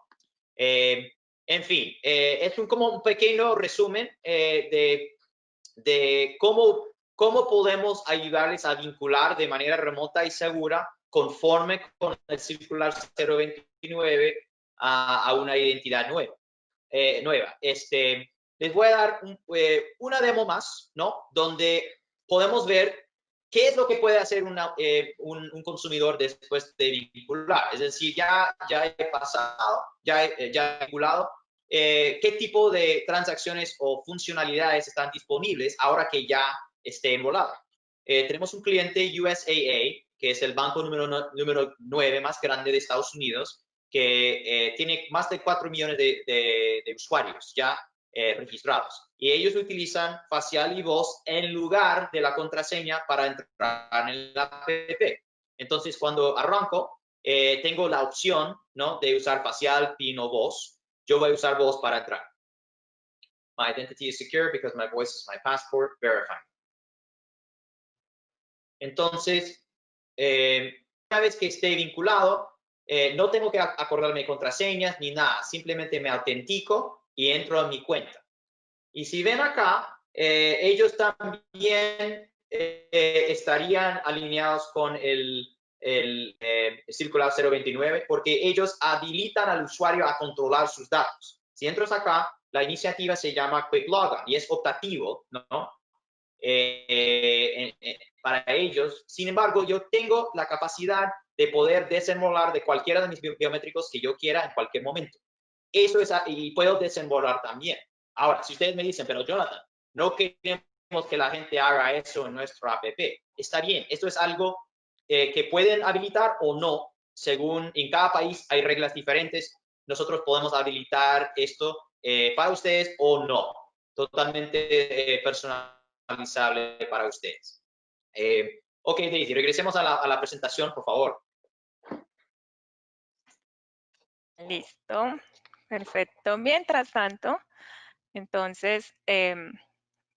En fin, es como un pequeño resumen de cómo podemos ayudarles a vincular de manera remota y segura conforme con el circular 029 a una identidad nueva. Les voy a dar una demo más, ¿no? Donde podemos ver qué es lo que puede hacer un consumidor después de vincular. Es decir, ya he pasado, ya he vinculado, qué tipo de transacciones o funcionalidades están disponibles ahora que ya esté enrolado. Tenemos un cliente USAA, que es el banco número 9 más grande de Estados Unidos, que tiene más de 4 millones de usuarios ya registrados. Y ellos utilizan facial y voz en lugar de la contraseña para entrar en la app. Entonces, cuando arranco, tengo la opción, ¿no?, de usar facial, PIN o voz. Yo voy a usar voz para entrar. My identity is secure because my voice is my passport. Verify. Entonces, una vez que esté vinculado, no tengo que acordarme contraseñas ni nada. Simplemente me autentico y entro a mi cuenta. Y si ven acá, ellos también estarían alineados con el circular 029 porque ellos habilitan al usuario a controlar sus datos. Si entras acá, la iniciativa se llama Quick Logon y es optativo, ¿no? Para ellos. Sin embargo, yo tengo la capacidad de poder desenrolar de cualquiera de mis biométricos que yo quiera en cualquier momento. Eso es, y puedo desenrolar también. Ahora, si ustedes me dicen, pero Jonathan, no queremos que la gente haga eso en nuestro app. Está bien, esto es algo que pueden habilitar o no, según en cada país hay reglas diferentes. Nosotros podemos habilitar esto para ustedes o no, totalmente personalizable para ustedes. Ok, Daisy, regresemos a la presentación, por favor. Listo, perfecto. Mientras tanto, entonces,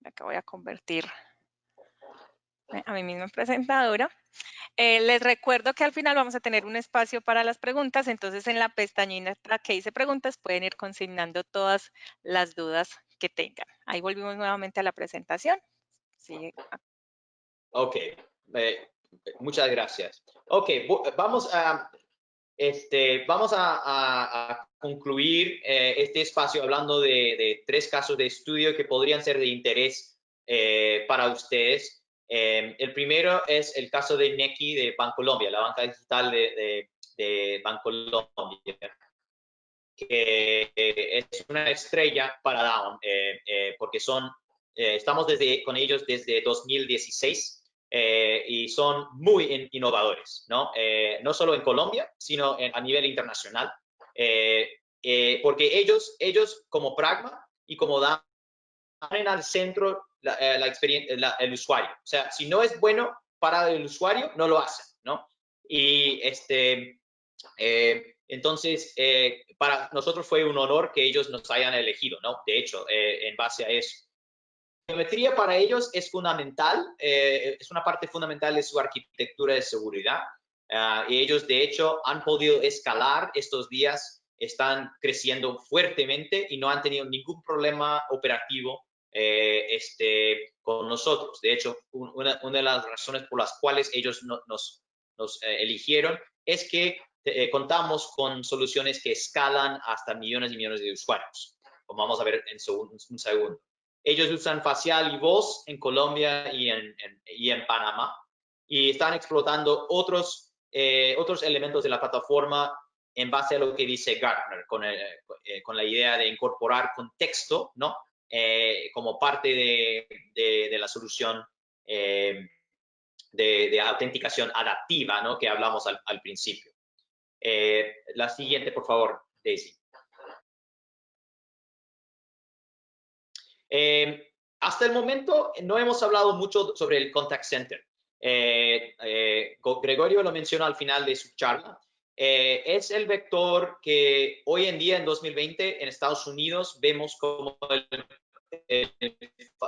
acá voy a convertir a mí misma en presentadora. Les recuerdo que al final vamos a tener un espacio para las preguntas, entonces en la pestañita que dice preguntas pueden ir consignando todas las dudas que tengan. Ahí volvimos nuevamente a la presentación. Sí. Ok, muchas gracias. Ok, vamos a concluir este espacio hablando de 3 casos de estudio que podrían ser de interés para ustedes. El primero es el caso de Nequi de Bancolombia, la banca digital de Bancolombia, que es una estrella para Dawn, porque estamos con ellos desde 2016 y son muy innovadores, ¿no? No solo en Colombia, sino a nivel internacional, porque ellos como Pragma y como Dawn ponen al centro el usuario. O sea, si no es bueno para el usuario, no lo hacen, ¿no? Y entonces, para nosotros fue un honor que ellos nos hayan elegido, ¿no? De hecho, en base a eso. La biometría para ellos es fundamental, es una parte fundamental de su arquitectura de seguridad. Y ellos, de hecho, han podido escalar estos días, están creciendo fuertemente y no han tenido ningún problema operativo con nosotros. De hecho, una de las razones por las cuales ellos nos eligieron es que contamos con soluciones que escalan hasta millones y millones de usuarios, como vamos a ver en un segundo. Ellos usan facial y voz en Colombia y en Panamá y están explotando otros elementos de la plataforma en base a lo que dice Gartner, con la idea de incorporar contexto, ¿no? Como parte de la solución de autenticación adaptiva, ¿no?, que hablamos al principio. La siguiente, por favor, Daisy. Hasta el momento no hemos hablado mucho sobre el contact center. Gregorio lo mencionó al final de su charla. Es el vector que hoy en día, en 2020, en Estados Unidos, vemos como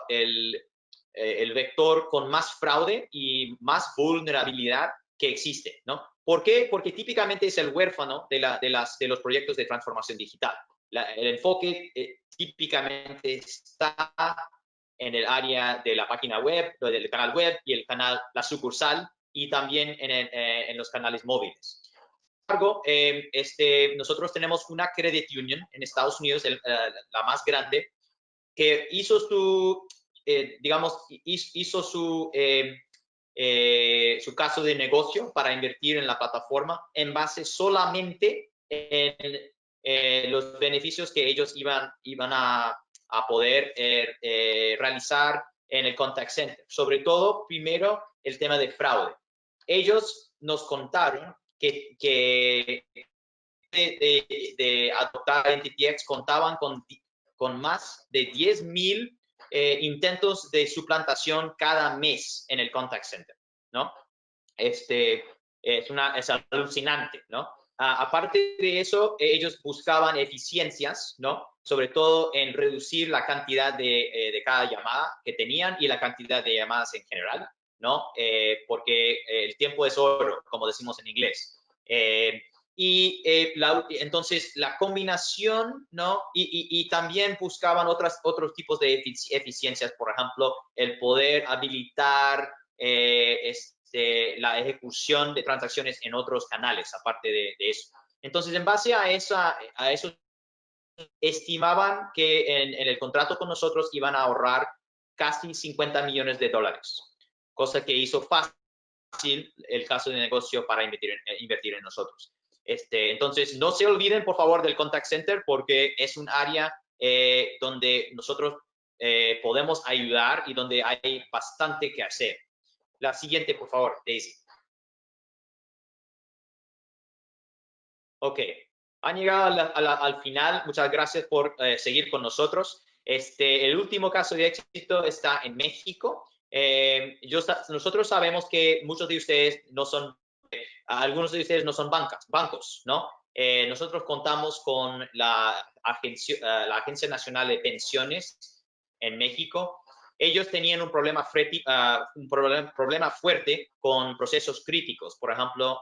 el vector con más fraude y más vulnerabilidad que existe, ¿no? ¿Por qué? Porque típicamente es el huérfano de los proyectos de transformación digital. El enfoque típicamente está en el área de la página web, del canal web y la sucursal, y también en los canales móviles. Sin embargo, nosotros tenemos una credit union en Estados Unidos, la más grande, que hizo su, hizo su caso de negocio para invertir en la plataforma en base solamente en los beneficios que ellos iban a poder realizar en el contact center. Sobre todo, primero, el tema de fraude. Ellos nos contaron que de adoptar NTTX contaban con más de 10,000 intentos de suplantación cada mes en el contact center, ¿no? Es alucinante, ¿no? Aparte de eso, ellos buscaban eficiencias, ¿no? Sobre todo en reducir la cantidad de cada llamada que tenían y la cantidad de llamadas en general, ¿no? Porque el tiempo es oro, como decimos en inglés. Entonces, la combinación, ¿no? Y también buscaban otros tipos de eficiencias, por ejemplo, el poder habilitar la ejecución de transacciones en otros canales, aparte de eso. Entonces, en base a eso, estimaban que en el contrato con nosotros iban a ahorrar casi $50 millones, cosa que hizo fácil el caso de negocio para invertir en nosotros. Entonces, no se olviden, por favor, del contact center, porque es un área donde nosotros podemos ayudar y donde hay bastante que hacer. La siguiente, por favor, Daisy. Ok, han llegado al final. Muchas gracias por seguir con nosotros. El último caso de éxito está en México. Nosotros sabemos que muchos de ustedes no son, algunos de ustedes no son bancos, ¿no? Nosotros contamos con la Agencia Nacional de Pensiones en México. Ellos tenían un problema fuerte con procesos críticos, por ejemplo,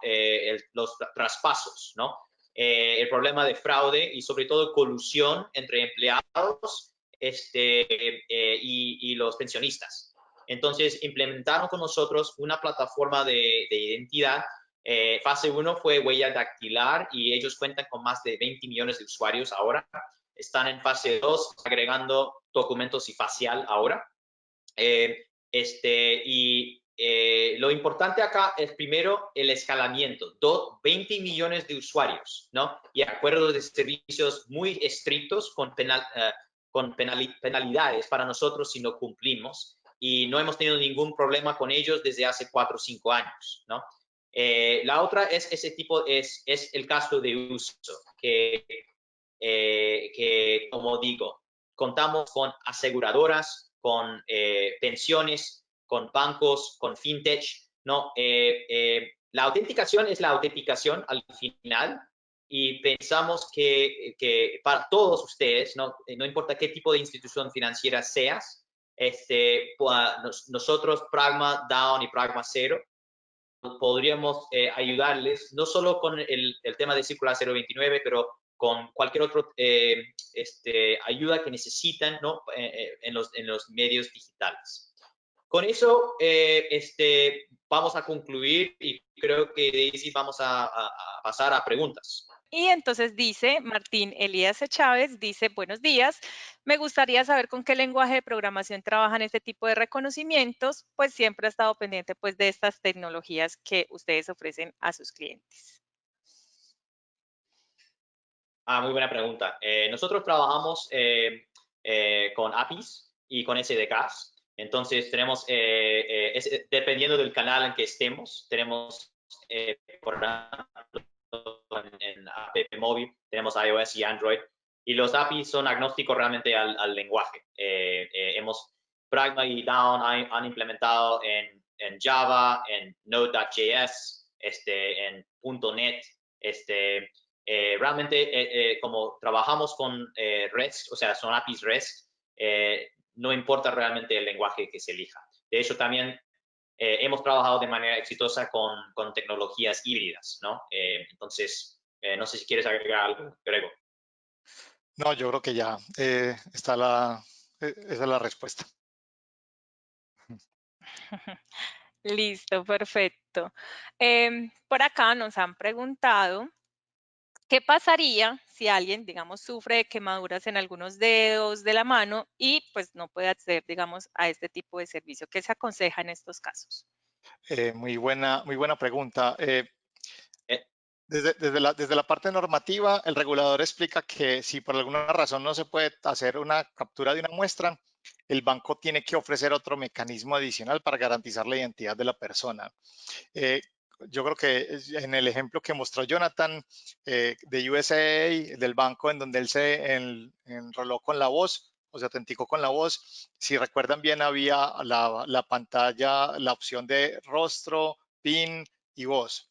los traspasos, ¿no? El problema de fraude y sobre todo colusión entre empleados y los pensionistas. Entonces, implementaron con nosotros una plataforma de identidad. Fase 1 fue huella dactilar y ellos cuentan con más de 20 millones de usuarios ahora. Están en fase 2, agregando documentos y facial ahora. Lo importante acá es primero el escalamiento, 20 millones de usuarios, ¿no? Y acuerdos de servicios muy estrictos con penalidades para nosotros si no cumplimos, y no hemos tenido ningún problema con ellos desde hace 4 o 5 años, ¿no? La otra es el caso de uso, que como digo, contamos con aseguradoras, con pensiones, con bancos, con fintech, ¿no? La autenticación es la autenticación al final, y pensamos que para todos ustedes, no importa qué tipo de institución financiera seas, nosotros, Pragma, Daon y Pragma Zero, podríamos ayudarles, no solo con el tema de Circular 029, pero con cualquier otra ayuda que necesitan, ¿no? en los medios digitales. Con eso vamos a concluir, y creo que Daisy vamos a pasar a preguntas. Y entonces dice Martín Elías Chávez, dice, buenos días, me gustaría saber con qué lenguaje de programación trabajan este tipo de reconocimientos, pues siempre he estado pendiente pues de estas tecnologías que ustedes ofrecen a sus clientes. Muy buena pregunta. Nosotros trabajamos con APIs y con SDKs. Entonces, tenemos, dependiendo del canal en que estemos, tenemos, por ejemplo, en app móvil, tenemos iOS y Android, y los APIs son agnósticos realmente al lenguaje. Pragma y Daon han implementado en Java, en Node.js, en .NET, realmente como trabajamos con REST, o sea, son APIs REST, no importa realmente el lenguaje que se elija. De hecho, también hemos trabajado de manera exitosa con tecnologías híbridas, ¿no? Entonces, no sé si quieres agregar algo, Grego. No, yo creo que ya esa es la respuesta. Listo, perfecto. Por acá nos han preguntado, ¿qué pasaría si alguien, digamos, sufre de quemaduras en algunos dedos de la mano y pues no puede acceder, digamos, a este tipo de servicio? ¿Qué se aconseja en estos casos? Muy buena pregunta. Eh, Desde la parte normativa, el regulador explica que si por alguna razón no se puede hacer una captura de una muestra, el banco tiene que ofrecer otro mecanismo adicional para garantizar la identidad de la persona. Yo creo que en el ejemplo que mostró Jonathan de USA, del banco en donde él se enroló con la voz o se autenticó con la voz, si recuerdan bien había la pantalla, la opción de rostro, PIN y voz.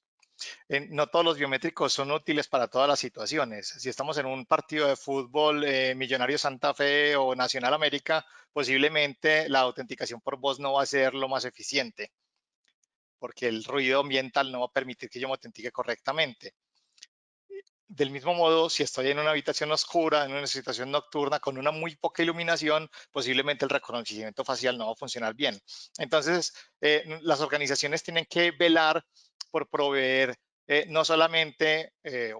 No todos los biométricos son útiles para todas las situaciones. Si estamos en un partido de fútbol, Millonarios Santa Fe o Nacional América, posiblemente la autenticación por voz no va a ser lo más eficiente, porque el ruido ambiental no va a permitir que yo me autentique correctamente. Del mismo modo, si estoy en una habitación oscura, en una situación nocturna, con una muy poca iluminación, posiblemente el reconocimiento facial no va a funcionar bien. Entonces, las organizaciones tienen que velar por proveer no solamente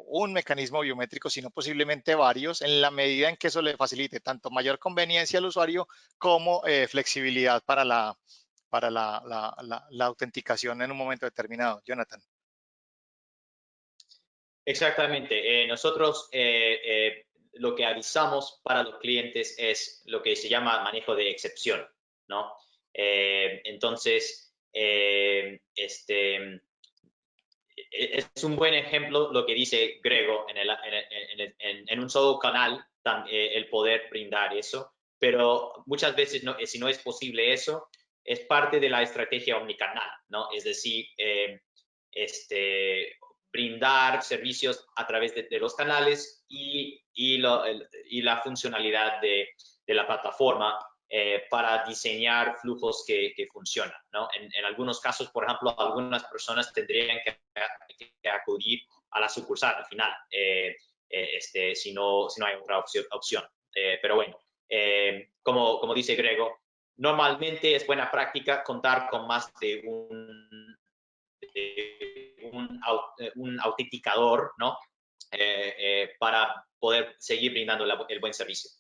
un mecanismo biométrico, sino posiblemente varios, en la medida en que eso le facilite tanto mayor conveniencia al usuario como flexibilidad para la autenticación en un momento determinado. Jonathan. Exactamente. Nosotros lo que avisamos para los clientes es lo que se llama manejo de excepción, ¿no? Entonces, es un buen ejemplo lo que dice Grego en un solo canal, el poder brindar eso, pero muchas veces si no es posible eso, es parte de la estrategia omnicanal, ¿no? Es decir, brindar servicios a través de los canales y la funcionalidad de la plataforma para diseñar flujos que funcionan, ¿no? En algunos casos, por ejemplo, algunas personas tendrían que acudir a la sucursal al final, si no hay otra opción. Pero bueno, como dice Grego, normalmente es buena práctica contar con más de un autenticador, ¿no? Para poder seguir brindando el buen servicio.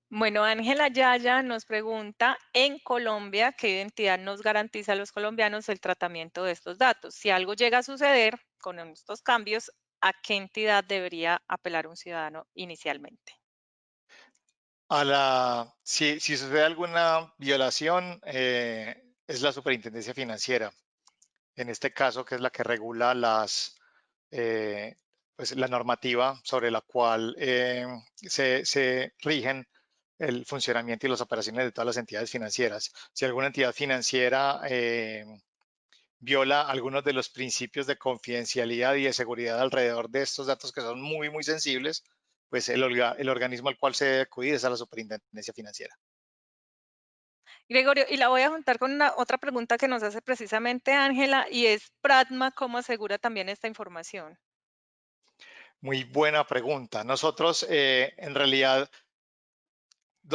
Bueno, Ángela Yaya nos pregunta, en Colombia, ¿qué identidad nos garantiza a los colombianos el tratamiento de estos datos? Si algo llega a suceder con estos cambios, ¿a qué entidad debería apelar un ciudadano inicialmente? Si sucede alguna violación, es la Superintendencia Financiera, en este caso, que es la que regula pues, la normativa sobre la cual se rigen el funcionamiento y las operaciones de todas las entidades financieras. Si alguna entidad financiera viola algunos de los principios de confidencialidad y de seguridad alrededor de estos datos que son muy, muy sensibles, pues el organismo al cual se debe acudir es a la Superintendencia Financiera. Gregorio, y la voy a juntar con otra pregunta que nos hace precisamente Ángela, y es Pratma, ¿cómo asegura también esta información? Muy buena pregunta. Nosotros, en realidad,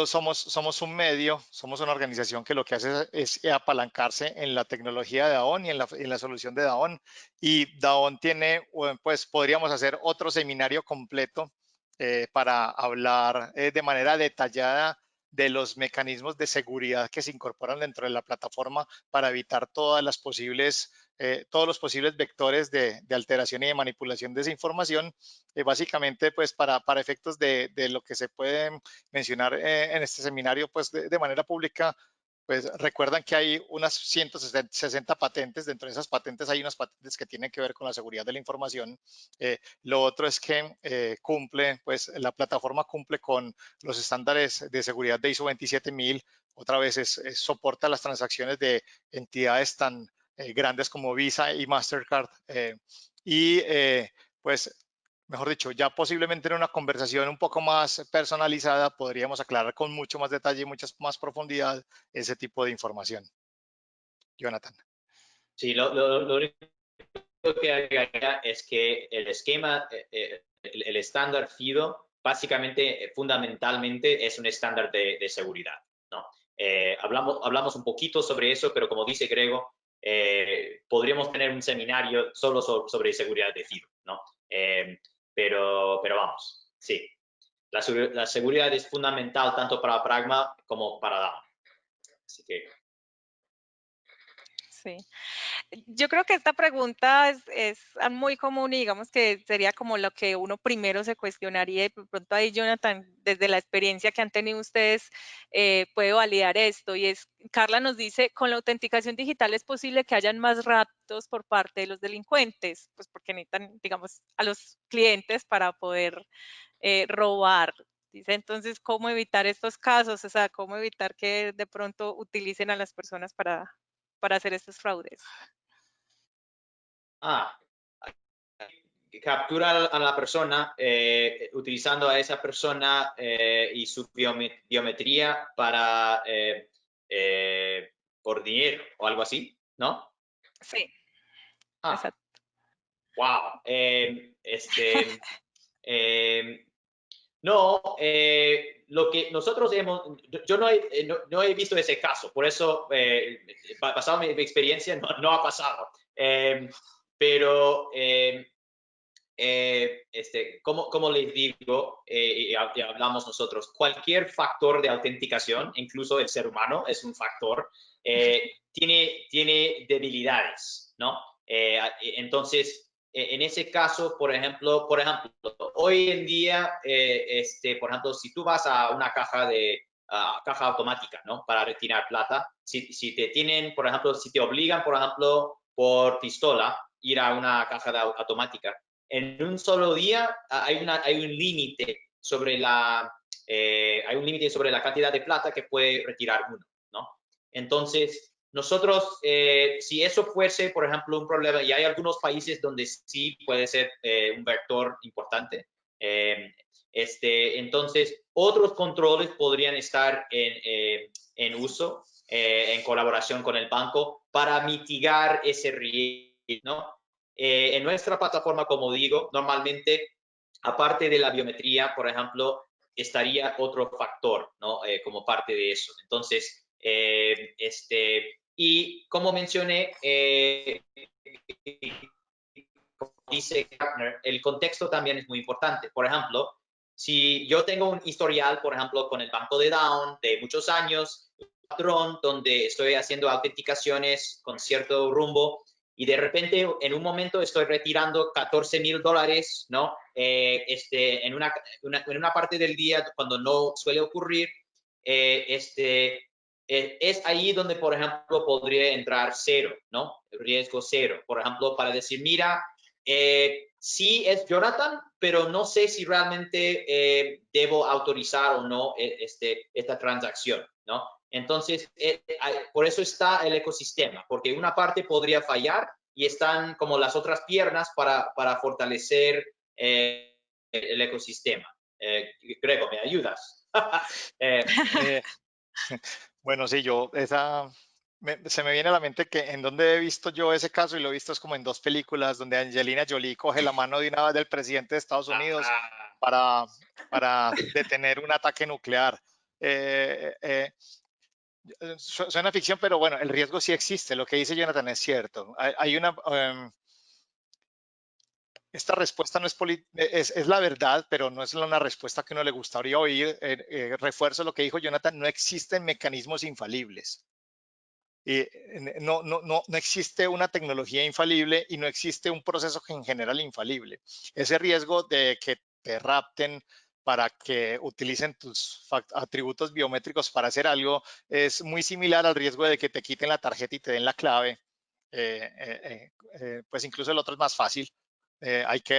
somos un medio, somos una organización que lo que hace es apalancarse en la tecnología de Daon y en la solución de Daon. Y Daon tiene, pues podríamos hacer otro seminario completo para hablar de manera detallada de los mecanismos de seguridad que se incorporan dentro de la plataforma para evitar todos los posibles vectores de alteración y de manipulación de esa información, básicamente pues para efectos de lo que se puede mencionar en este seminario, pues de manera pública, pues recuerdan que hay unas 160 patentes. Dentro de esas patentes hay unas patentes que tienen que ver con la seguridad de la información. Lo otro es que pues la plataforma cumple con los estándares de seguridad de ISO 27000. Otra vez soporta las transacciones de entidades tan grandes como Visa y Mastercard. Pues, mejor dicho, ya posiblemente en una conversación un poco más personalizada podríamos aclarar con mucho más detalle y mucha más profundidad ese tipo de información. Jonathan. Sí, lo único que agregaría es que el esquema, el estándar FIDO, básicamente, fundamentalmente, es un estándar de seguridad, ¿no? Hablamos un poquito sobre eso, pero como dice Grego, podríamos tener un seminario solo sobre seguridad de FIDO, ¿no? Pero vamos, sí. La seguridad es fundamental tanto para Pragma como para Daon. Así que... Sí. Yo creo que esta pregunta es muy común y digamos que sería como lo que uno primero se cuestionaría y por pronto ahí, Jonathan, desde la experiencia que han tenido ustedes, puede validar esto. Y es, Carla nos dice, con la autenticación digital es posible que hayan más raptos por parte de los delincuentes, pues porque necesitan, digamos, a los clientes para poder robar. Dice, entonces, ¿cómo evitar estos casos? O sea, ¿cómo evitar que de pronto utilicen a las personas para hacer estos fraudes? Captura a la persona utilizando a esa persona y su biometría para por dinero o algo así, ¿no? Sí, Ah, exacto. wow. No, lo que nosotros hemos, yo no he visto ese caso, por eso, basado en mi experiencia, no ha pasado. Pero como les digo, y hablamos nosotros, cualquier factor de autenticación, incluso el ser humano es un factor, tiene debilidades, ¿no? Entonces, en ese caso, por ejemplo, hoy en día, por ejemplo, si tú vas a una caja automática, ¿no? Para retirar plata, si te tienen, por ejemplo, si te obligan, por ejemplo, por pistola, ir a una caja automática, en un solo día hay un límite sobre la cantidad de plata que puede retirar uno, ¿no? Entonces, nosotros, si eso fuese, por ejemplo, un problema, y hay algunos países donde sí puede ser un vector importante, entonces, otros controles podrían estar en uso, en colaboración con el banco, para mitigar ese riesgo, ¿no? En nuestra plataforma, como digo, normalmente, aparte de la biometría, por ejemplo, estaría otro factor, ¿no? Como parte de eso. Entonces, y como mencioné, como dice Gartner, el contexto también es muy importante. Por ejemplo, si yo tengo un historial, por ejemplo, con el banco de Daon de muchos años, un patrón donde estoy haciendo autenticaciones con cierto rumbo, y de repente en un momento estoy retirando $14,000, ¿no? En una parte del día cuando no suele ocurrir, es ahí donde, por ejemplo, podría entrar cero, ¿no? Riesgo cero. Por ejemplo, para decir, mira, sí es Jonathan, pero no sé si realmente debo autorizar o no esta transacción, ¿no? Entonces, por eso está el ecosistema, porque una parte podría fallar y están como las otras piernas para fortalecer el ecosistema. Grego, ¿me ayudas? Bueno, sí, se me viene a la mente que en donde he visto yo ese caso, y lo he visto es como en dos películas, donde Angelina Jolie coge la mano de una vez del presidente de Estados Unidos para detener un ataque nuclear. Suena ficción, pero bueno, el riesgo sí existe. Lo que dice Jonathan es cierto. Esta respuesta no es la verdad, pero no es una respuesta que uno le gustaría oír. Refuerzo lo que dijo Jonathan, no existen mecanismos infalibles. No existe una tecnología infalible y no existe un proceso en general infalible. Ese riesgo de que te rapten para que utilicen tus atributos biométricos para hacer algo es muy similar al riesgo de que te quiten la tarjeta y te den la clave. Pues incluso el otro es más fácil.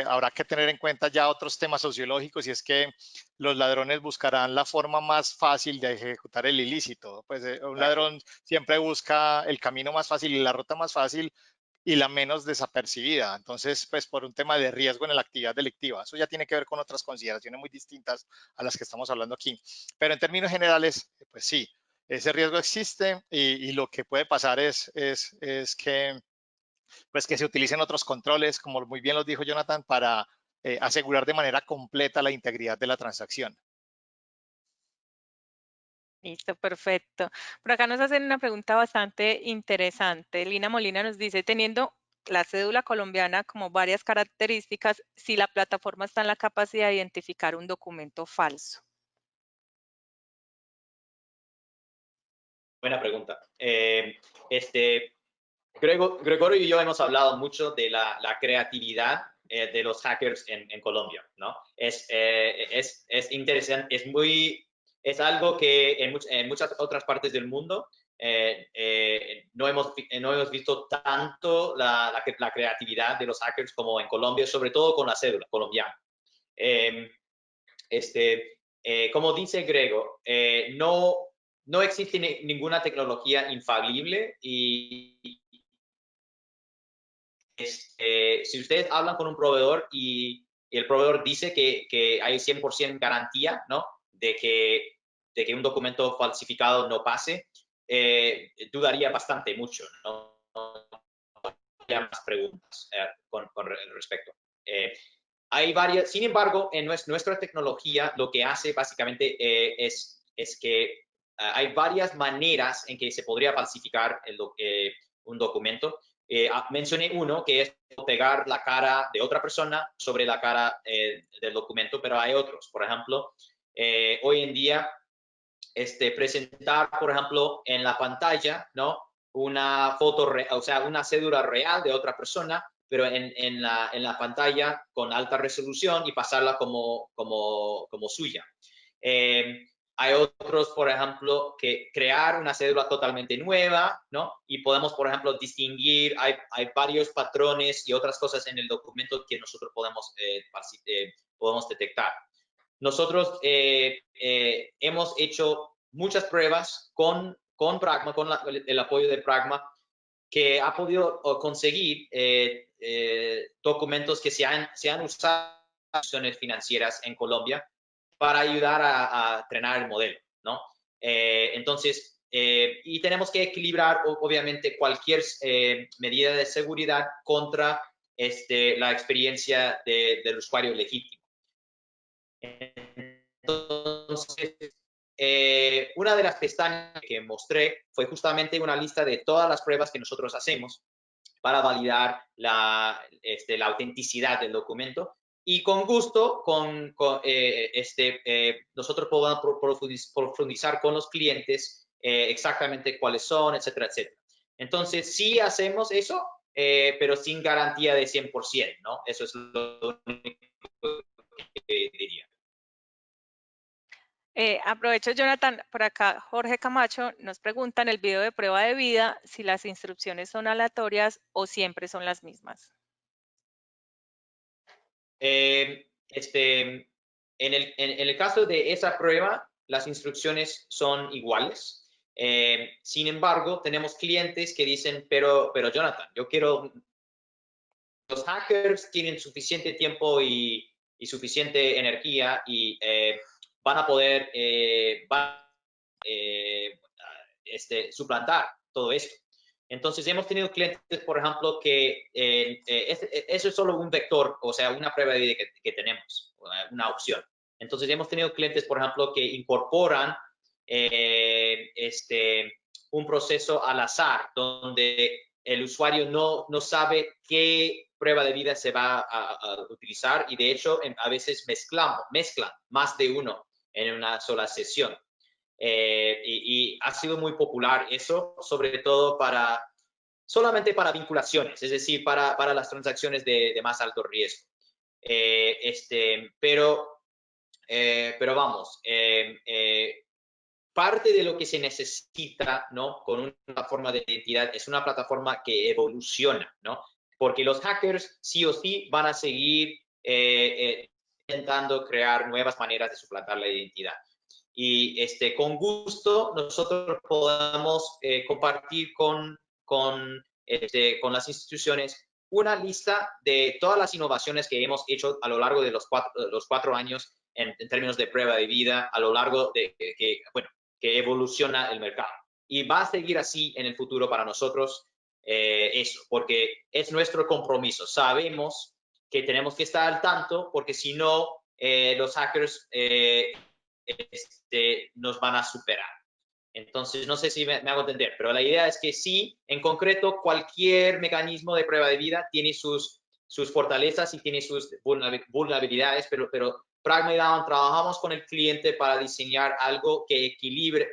Habrá que tener en cuenta ya otros temas sociológicos, y es que los ladrones buscarán la forma más fácil de ejecutar el ilícito. Pues un ladrón siempre busca el camino más fácil y la ruta más fácil y la menos desapercibida. Entonces, pues por un tema de riesgo en la actividad delictiva. Eso ya tiene que ver con otras consideraciones muy distintas a las que estamos hablando aquí. Pero en términos generales, pues sí, ese riesgo existe, y lo que puede pasar es que, pues que se utilicen otros controles, como muy bien los dijo Jonathan, para asegurar de manera completa la integridad de la transacción. Listo, perfecto. Por acá nos hacen una pregunta bastante interesante. Lina Molina nos dice, teniendo la cédula colombiana como varias características, si la plataforma está en la capacidad de identificar un documento falso. Buena pregunta. Gregorio y yo hemos hablado mucho de la creatividad de los hackers en Colombia, ¿no? Es interesante, es algo que en muchas otras partes del mundo no hemos visto tanto la creatividad de los hackers como en Colombia, sobre todo con la cédula colombiana. Como dice Grego, no existe ninguna tecnología infalible, y si ustedes hablan con un proveedor y el proveedor dice que hay 100% garantía, ¿no?, de que un documento falsificado no pase, dudaría bastante mucho, ¿no? Hay más preguntas con respecto. Hay varias, sin embargo, en nuestra tecnología lo que hace básicamente es que hay varias maneras en que se podría falsificar un documento. Mencioné uno, que es pegar la cara de otra persona sobre la cara del documento, pero hay otros. Por ejemplo, hoy en día, presentar, por ejemplo, en la pantalla, ¿no?, una foto, o sea, una cédula real de otra persona, pero en la pantalla con alta resolución, y pasarla como suya. Hay otros, por ejemplo, que crear una cédula totalmente nueva, ¿no? Y podemos, por ejemplo, distinguir, hay varios patrones y otras cosas en el documento que nosotros podemos detectar. Nosotros hemos hecho muchas pruebas con Pragma, con el apoyo de Pragma, que ha podido conseguir documentos que se han usado en instituciones financieras en Colombia para ayudar a entrenar el modelo, ¿no? Entonces, y tenemos que equilibrar, obviamente, cualquier medida de seguridad contra la experiencia del usuario legítimo. Entonces, una de las pestañas que mostré fue justamente una lista de todas las pruebas que nosotros hacemos para validar la autenticidad del documento, y con gusto nosotros podemos profundizar con los clientes exactamente cuáles son, etcétera, etcétera. Entonces, sí hacemos eso, pero sin garantía de 100%, ¿no? Eso es lo único que diría. Aprovecho, Jonathan, por acá Jorge Camacho nos pregunta en el video de prueba de vida si las instrucciones son aleatorias o siempre son las mismas. En el caso de esa prueba, las instrucciones son iguales. Sin embargo, tenemos clientes que dicen, pero Jonathan, los hackers tienen suficiente tiempo y suficiente energía, y van a poder suplantar todo esto. Entonces, hemos tenido clientes, por ejemplo, que eso es solo un vector, o sea, una prueba de vida que tenemos, una opción. Entonces, hemos tenido clientes, por ejemplo, que incorporan un proceso al azar, donde el usuario no sabe qué prueba de vida se va a utilizar, y de hecho a veces mezclan más de uno en una sola sesión. Y ha sido muy popular eso, sobre todo solamente para vinculaciones, es decir, para las transacciones de más alto riesgo. Pero pero vamos, parte de lo que se necesita, ¿no? Con una plataforma de identidad es una plataforma que evoluciona, ¿no? Porque los hackers sí o sí van a seguir intentando crear nuevas maneras de suplantar la identidad. Y con gusto nosotros podamos compartir con las instituciones una lista de todas las innovaciones que hemos hecho a lo largo de los 4 años en términos de prueba de vida, a lo largo de que evoluciona el mercado. Y va a seguir así en el futuro para nosotros eso, porque es nuestro compromiso. Sabemos que tenemos que estar al tanto, porque si no, los hackers nos van a superar. Entonces, no sé si me hago entender, pero la idea es que sí, en concreto, cualquier mecanismo de prueba de vida tiene sus fortalezas y tiene sus vulnerabilidades, pero Pragma y Down trabajamos con el cliente para diseñar algo que equilibre,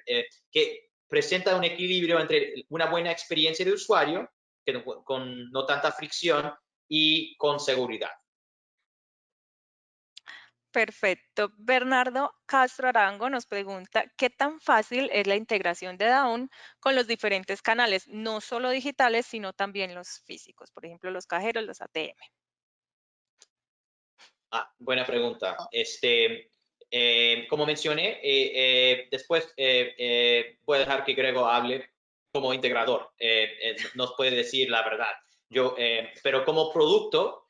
que presenta un equilibrio entre una buena experiencia de usuario, con no tanta fricción, y con seguridad. Perfecto. Bernardo Castro Arango nos pregunta, ¿qué tan fácil es la integración de Dawn con los diferentes canales, no solo digitales, sino también los físicos, por ejemplo, los cajeros, los ATM? Buena pregunta. Como mencioné, después voy a dejar que Grego hable como integrador. Nos puede decir la verdad. Pero como producto,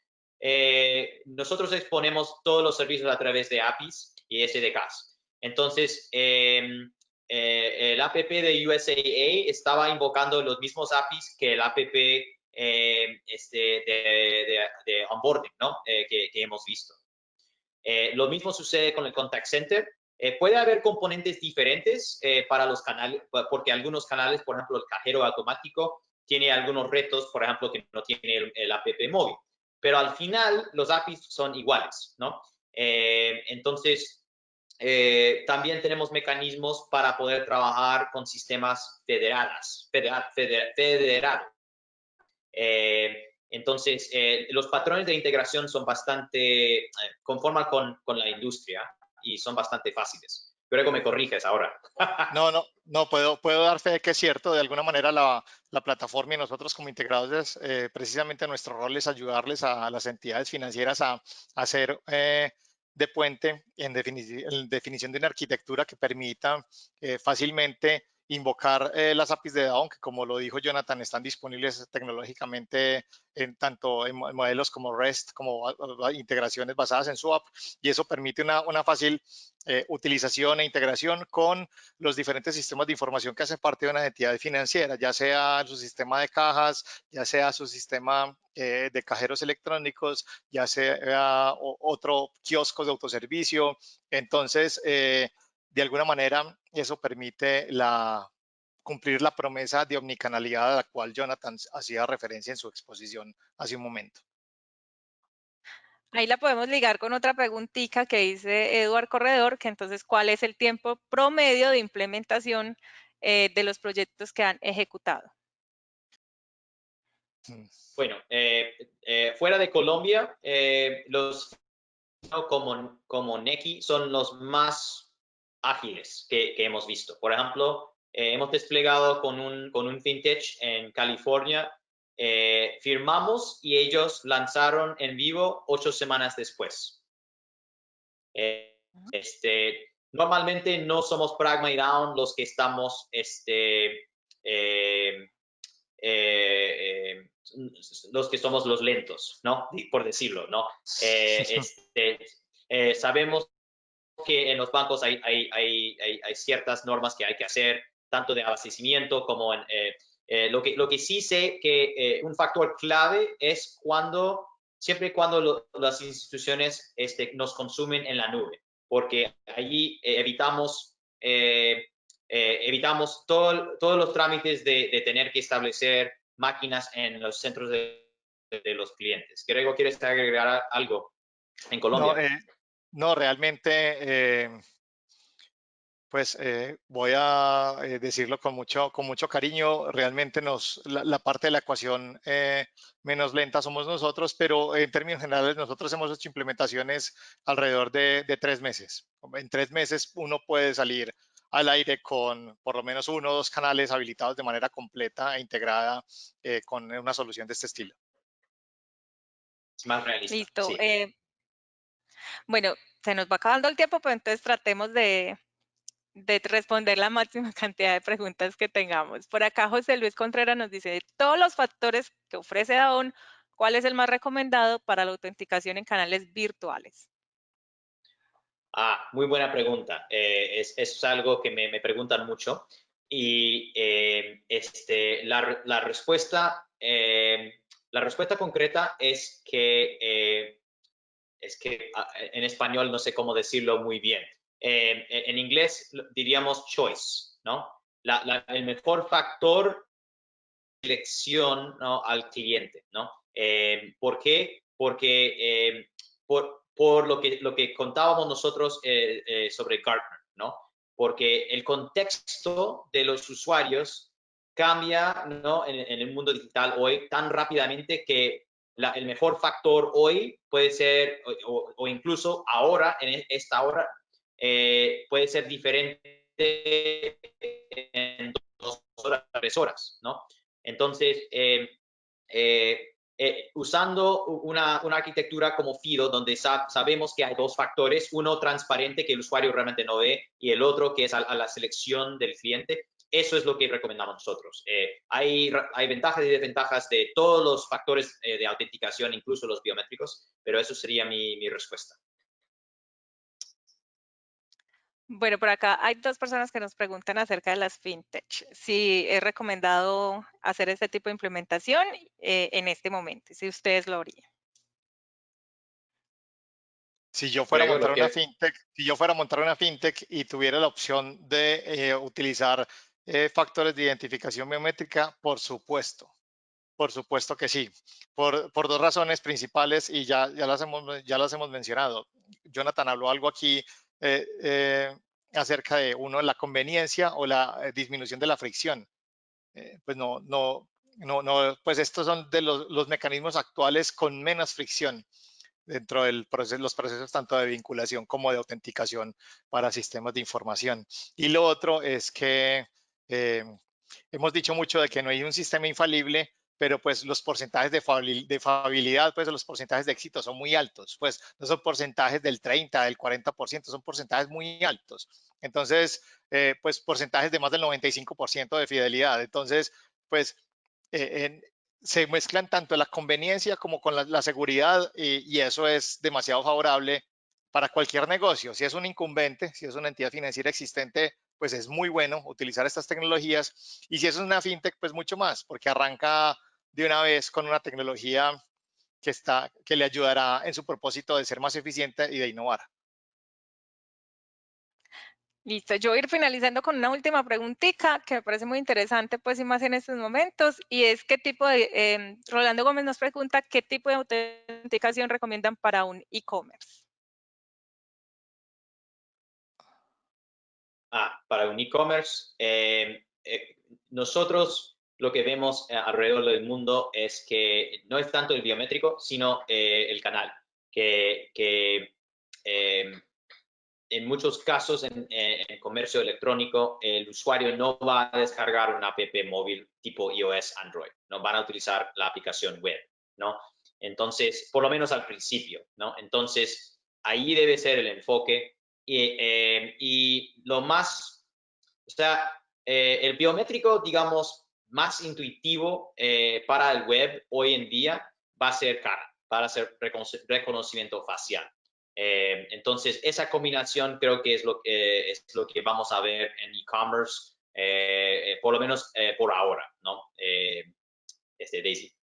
nosotros exponemos todos los servicios a través de APIs y SDKs. Entonces, el app de USAA estaba invocando los mismos APIs que el app de onboarding, ¿no? Que hemos visto. Lo mismo sucede con el contact center. Puede haber componentes diferentes para los canales, porque algunos canales, por ejemplo, el cajero automático, tiene algunos retos, por ejemplo, que no tiene el app móvil. Pero al final, los APIs son iguales, ¿no? Entonces, también tenemos mecanismos para poder trabajar con sistemas federados. Entonces, los patrones de integración son bastante, conforman con la industria y son bastante fáciles. Creo que me corriges ahora. No, puedo dar fe de que es cierto. De alguna manera la plataforma y nosotros como integradores, precisamente nuestro rol es ayudarles a las entidades financieras a hacer de puente en definición de una arquitectura que permita fácilmente invocar las APIs de Dawn, que como lo dijo Jonathan, están disponibles tecnológicamente tanto en modelos como REST, como integraciones basadas en SWAP, y eso permite una fácil utilización e integración con los diferentes sistemas de información que hacen parte de una entidad financiera, ya sea su sistema de cajas, ya sea su sistema de cajeros electrónicos, ya sea otro kiosco de autoservicio. Entonces, de alguna manera, eso permite cumplir la promesa de omnicanalidad a la cual Jonathan hacía referencia en su exposición hace un momento. Ahí la podemos ligar con otra preguntita que dice Eduard Corredor, que entonces, ¿cuál es el tiempo promedio de implementación de los proyectos que han ejecutado? Bueno, fuera de Colombia, los como Neki son los más ágiles que hemos visto. Por ejemplo, hemos desplegado con un fintech en California, firmamos y ellos lanzaron en vivo 8 semanas después. Normalmente no somos Pragma y Down los que estamos los que somos los lentos, ¿no? Por decirlo, ¿no? Sabemos que en los bancos hay ciertas normas que hay que hacer, tanto de abastecimiento como en... lo que sí sé que un factor clave es siempre y cuando las instituciones nos consumen en la nube, porque allí evitamos todos los trámites de tener que establecer máquinas en los centros de los clientes. Grego, ¿quieres agregar algo en Colombia? No, realmente Pues voy a decirlo con mucho cariño. Realmente la parte de la ecuación menos lenta somos nosotros, pero en términos generales nosotros hemos hecho implementaciones alrededor de 3 meses. En 3 meses uno puede salir al aire con por lo menos 1 o 2 canales habilitados de manera completa e integrada con una solución de este estilo. Es más realista, Listo. sí. Bueno, se nos va acabando el tiempo, pero entonces tratemos de responder la máxima cantidad de preguntas que tengamos. Por acá José Luis Contreras nos dice, de todos los factores que ofrece Dahon, ¿cuál es el más recomendado para la autenticación en canales virtuales? Muy buena pregunta. Es algo que me preguntan mucho y la respuesta concreta es que en español no sé cómo decirlo muy bien. En inglés diríamos choice, ¿no? El mejor factor de selección, ¿no?, al cliente, ¿no? ¿Por qué? Porque por lo que contábamos nosotros sobre Gartner, ¿no? Porque el contexto de los usuarios cambia, ¿no?, en el mundo digital hoy tan rápidamente que el mejor factor hoy puede ser, o incluso ahora, en esta hora, puede ser diferente en 2 horas, 3 horas, ¿no? Entonces, usando una arquitectura como Fido, donde sabemos que hay 2 factores, uno transparente que el usuario realmente no ve y el otro que es a la selección del cliente, eso es lo que recomendamos nosotros. Hay ventajas y desventajas de todos los factores de autenticación, incluso los biométricos, pero eso sería mi respuesta. Bueno, por acá hay 2 personas que nos preguntan acerca de las fintech, si es recomendado hacer este tipo de implementación en este momento, si ustedes lo harían. Si yo fuera a Gregor, montar lo una que fintech, si yo fuera a montar una fintech y tuviera la opción de utilizar factores de identificación biométrica, por supuesto que sí, por 2 razones principales y ya las hemos mencionado. Jonathan habló algo aquí eh, eh, acerca de, uno, la conveniencia o la disminución de la fricción. Pues pues estos son de los mecanismos actuales con menos fricción dentro de los procesos tanto de vinculación como de autenticación para sistemas de información. Y lo otro es que eh, hemos dicho mucho de que no hay un sistema infalible, pero pues los porcentajes de fabilidad, pues los porcentajes de éxito son muy altos, pues no son porcentajes del 30, del 40%, son porcentajes muy altos. Entonces, pues porcentajes de más del 95% de fidelidad. Entonces, pues en, se mezclan tanto la conveniencia como con la seguridad y eso es demasiado favorable para cualquier negocio. Si es un incumbente, si es una entidad financiera existente, pues es muy bueno utilizar estas tecnologías. Y si es una fintech, pues mucho más, porque arranca de una vez con una tecnología que le ayudará en su propósito de ser más eficiente y de innovar. Listo, yo voy a ir finalizando con una última preguntita que me parece muy interesante, pues y más en estos momentos, y es qué tipo de, Rolando Gómez nos pregunta, ¿qué tipo de autenticación recomiendan para un e-commerce? Para un e-commerce, nosotros lo que vemos alrededor del mundo es que no es tanto el biométrico, sino el canal, que en muchos casos en comercio electrónico el usuario no va a descargar una app móvil tipo iOS, Android, no van a utilizar la aplicación web, ¿no? Entonces, por lo menos al principio, ¿no? Entonces, ahí debe ser el enfoque y lo más, o sea, el biométrico, digamos, más intuitivo para el web hoy en día va a ser cara, para hacer reconocimiento facial. Entonces, esa combinación creo que es lo que vamos a ver en e-commerce, por lo menos por ahora, ¿no? Daisy.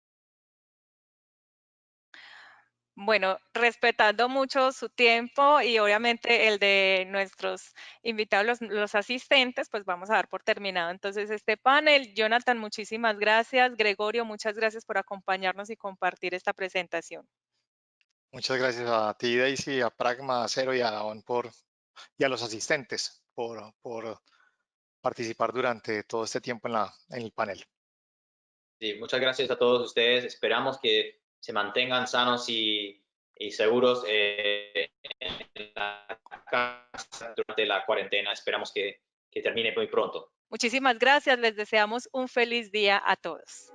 Bueno, respetando mucho su tiempo y obviamente el de nuestros invitados, los asistentes, pues vamos a dar por terminado entonces este panel. Jonathan, muchísimas gracias. Gregorio, muchas gracias por acompañarnos y compartir esta presentación. Muchas gracias a ti, Daisy, a Pragma, a Cero y a Dawn y a los asistentes. por participar durante todo este tiempo en el panel. Sí, muchas gracias a todos ustedes. Esperamos que se mantengan sanos y seguros en la casa durante la cuarentena. Esperamos que termine muy pronto. Muchísimas gracias. Les deseamos un feliz día a todos.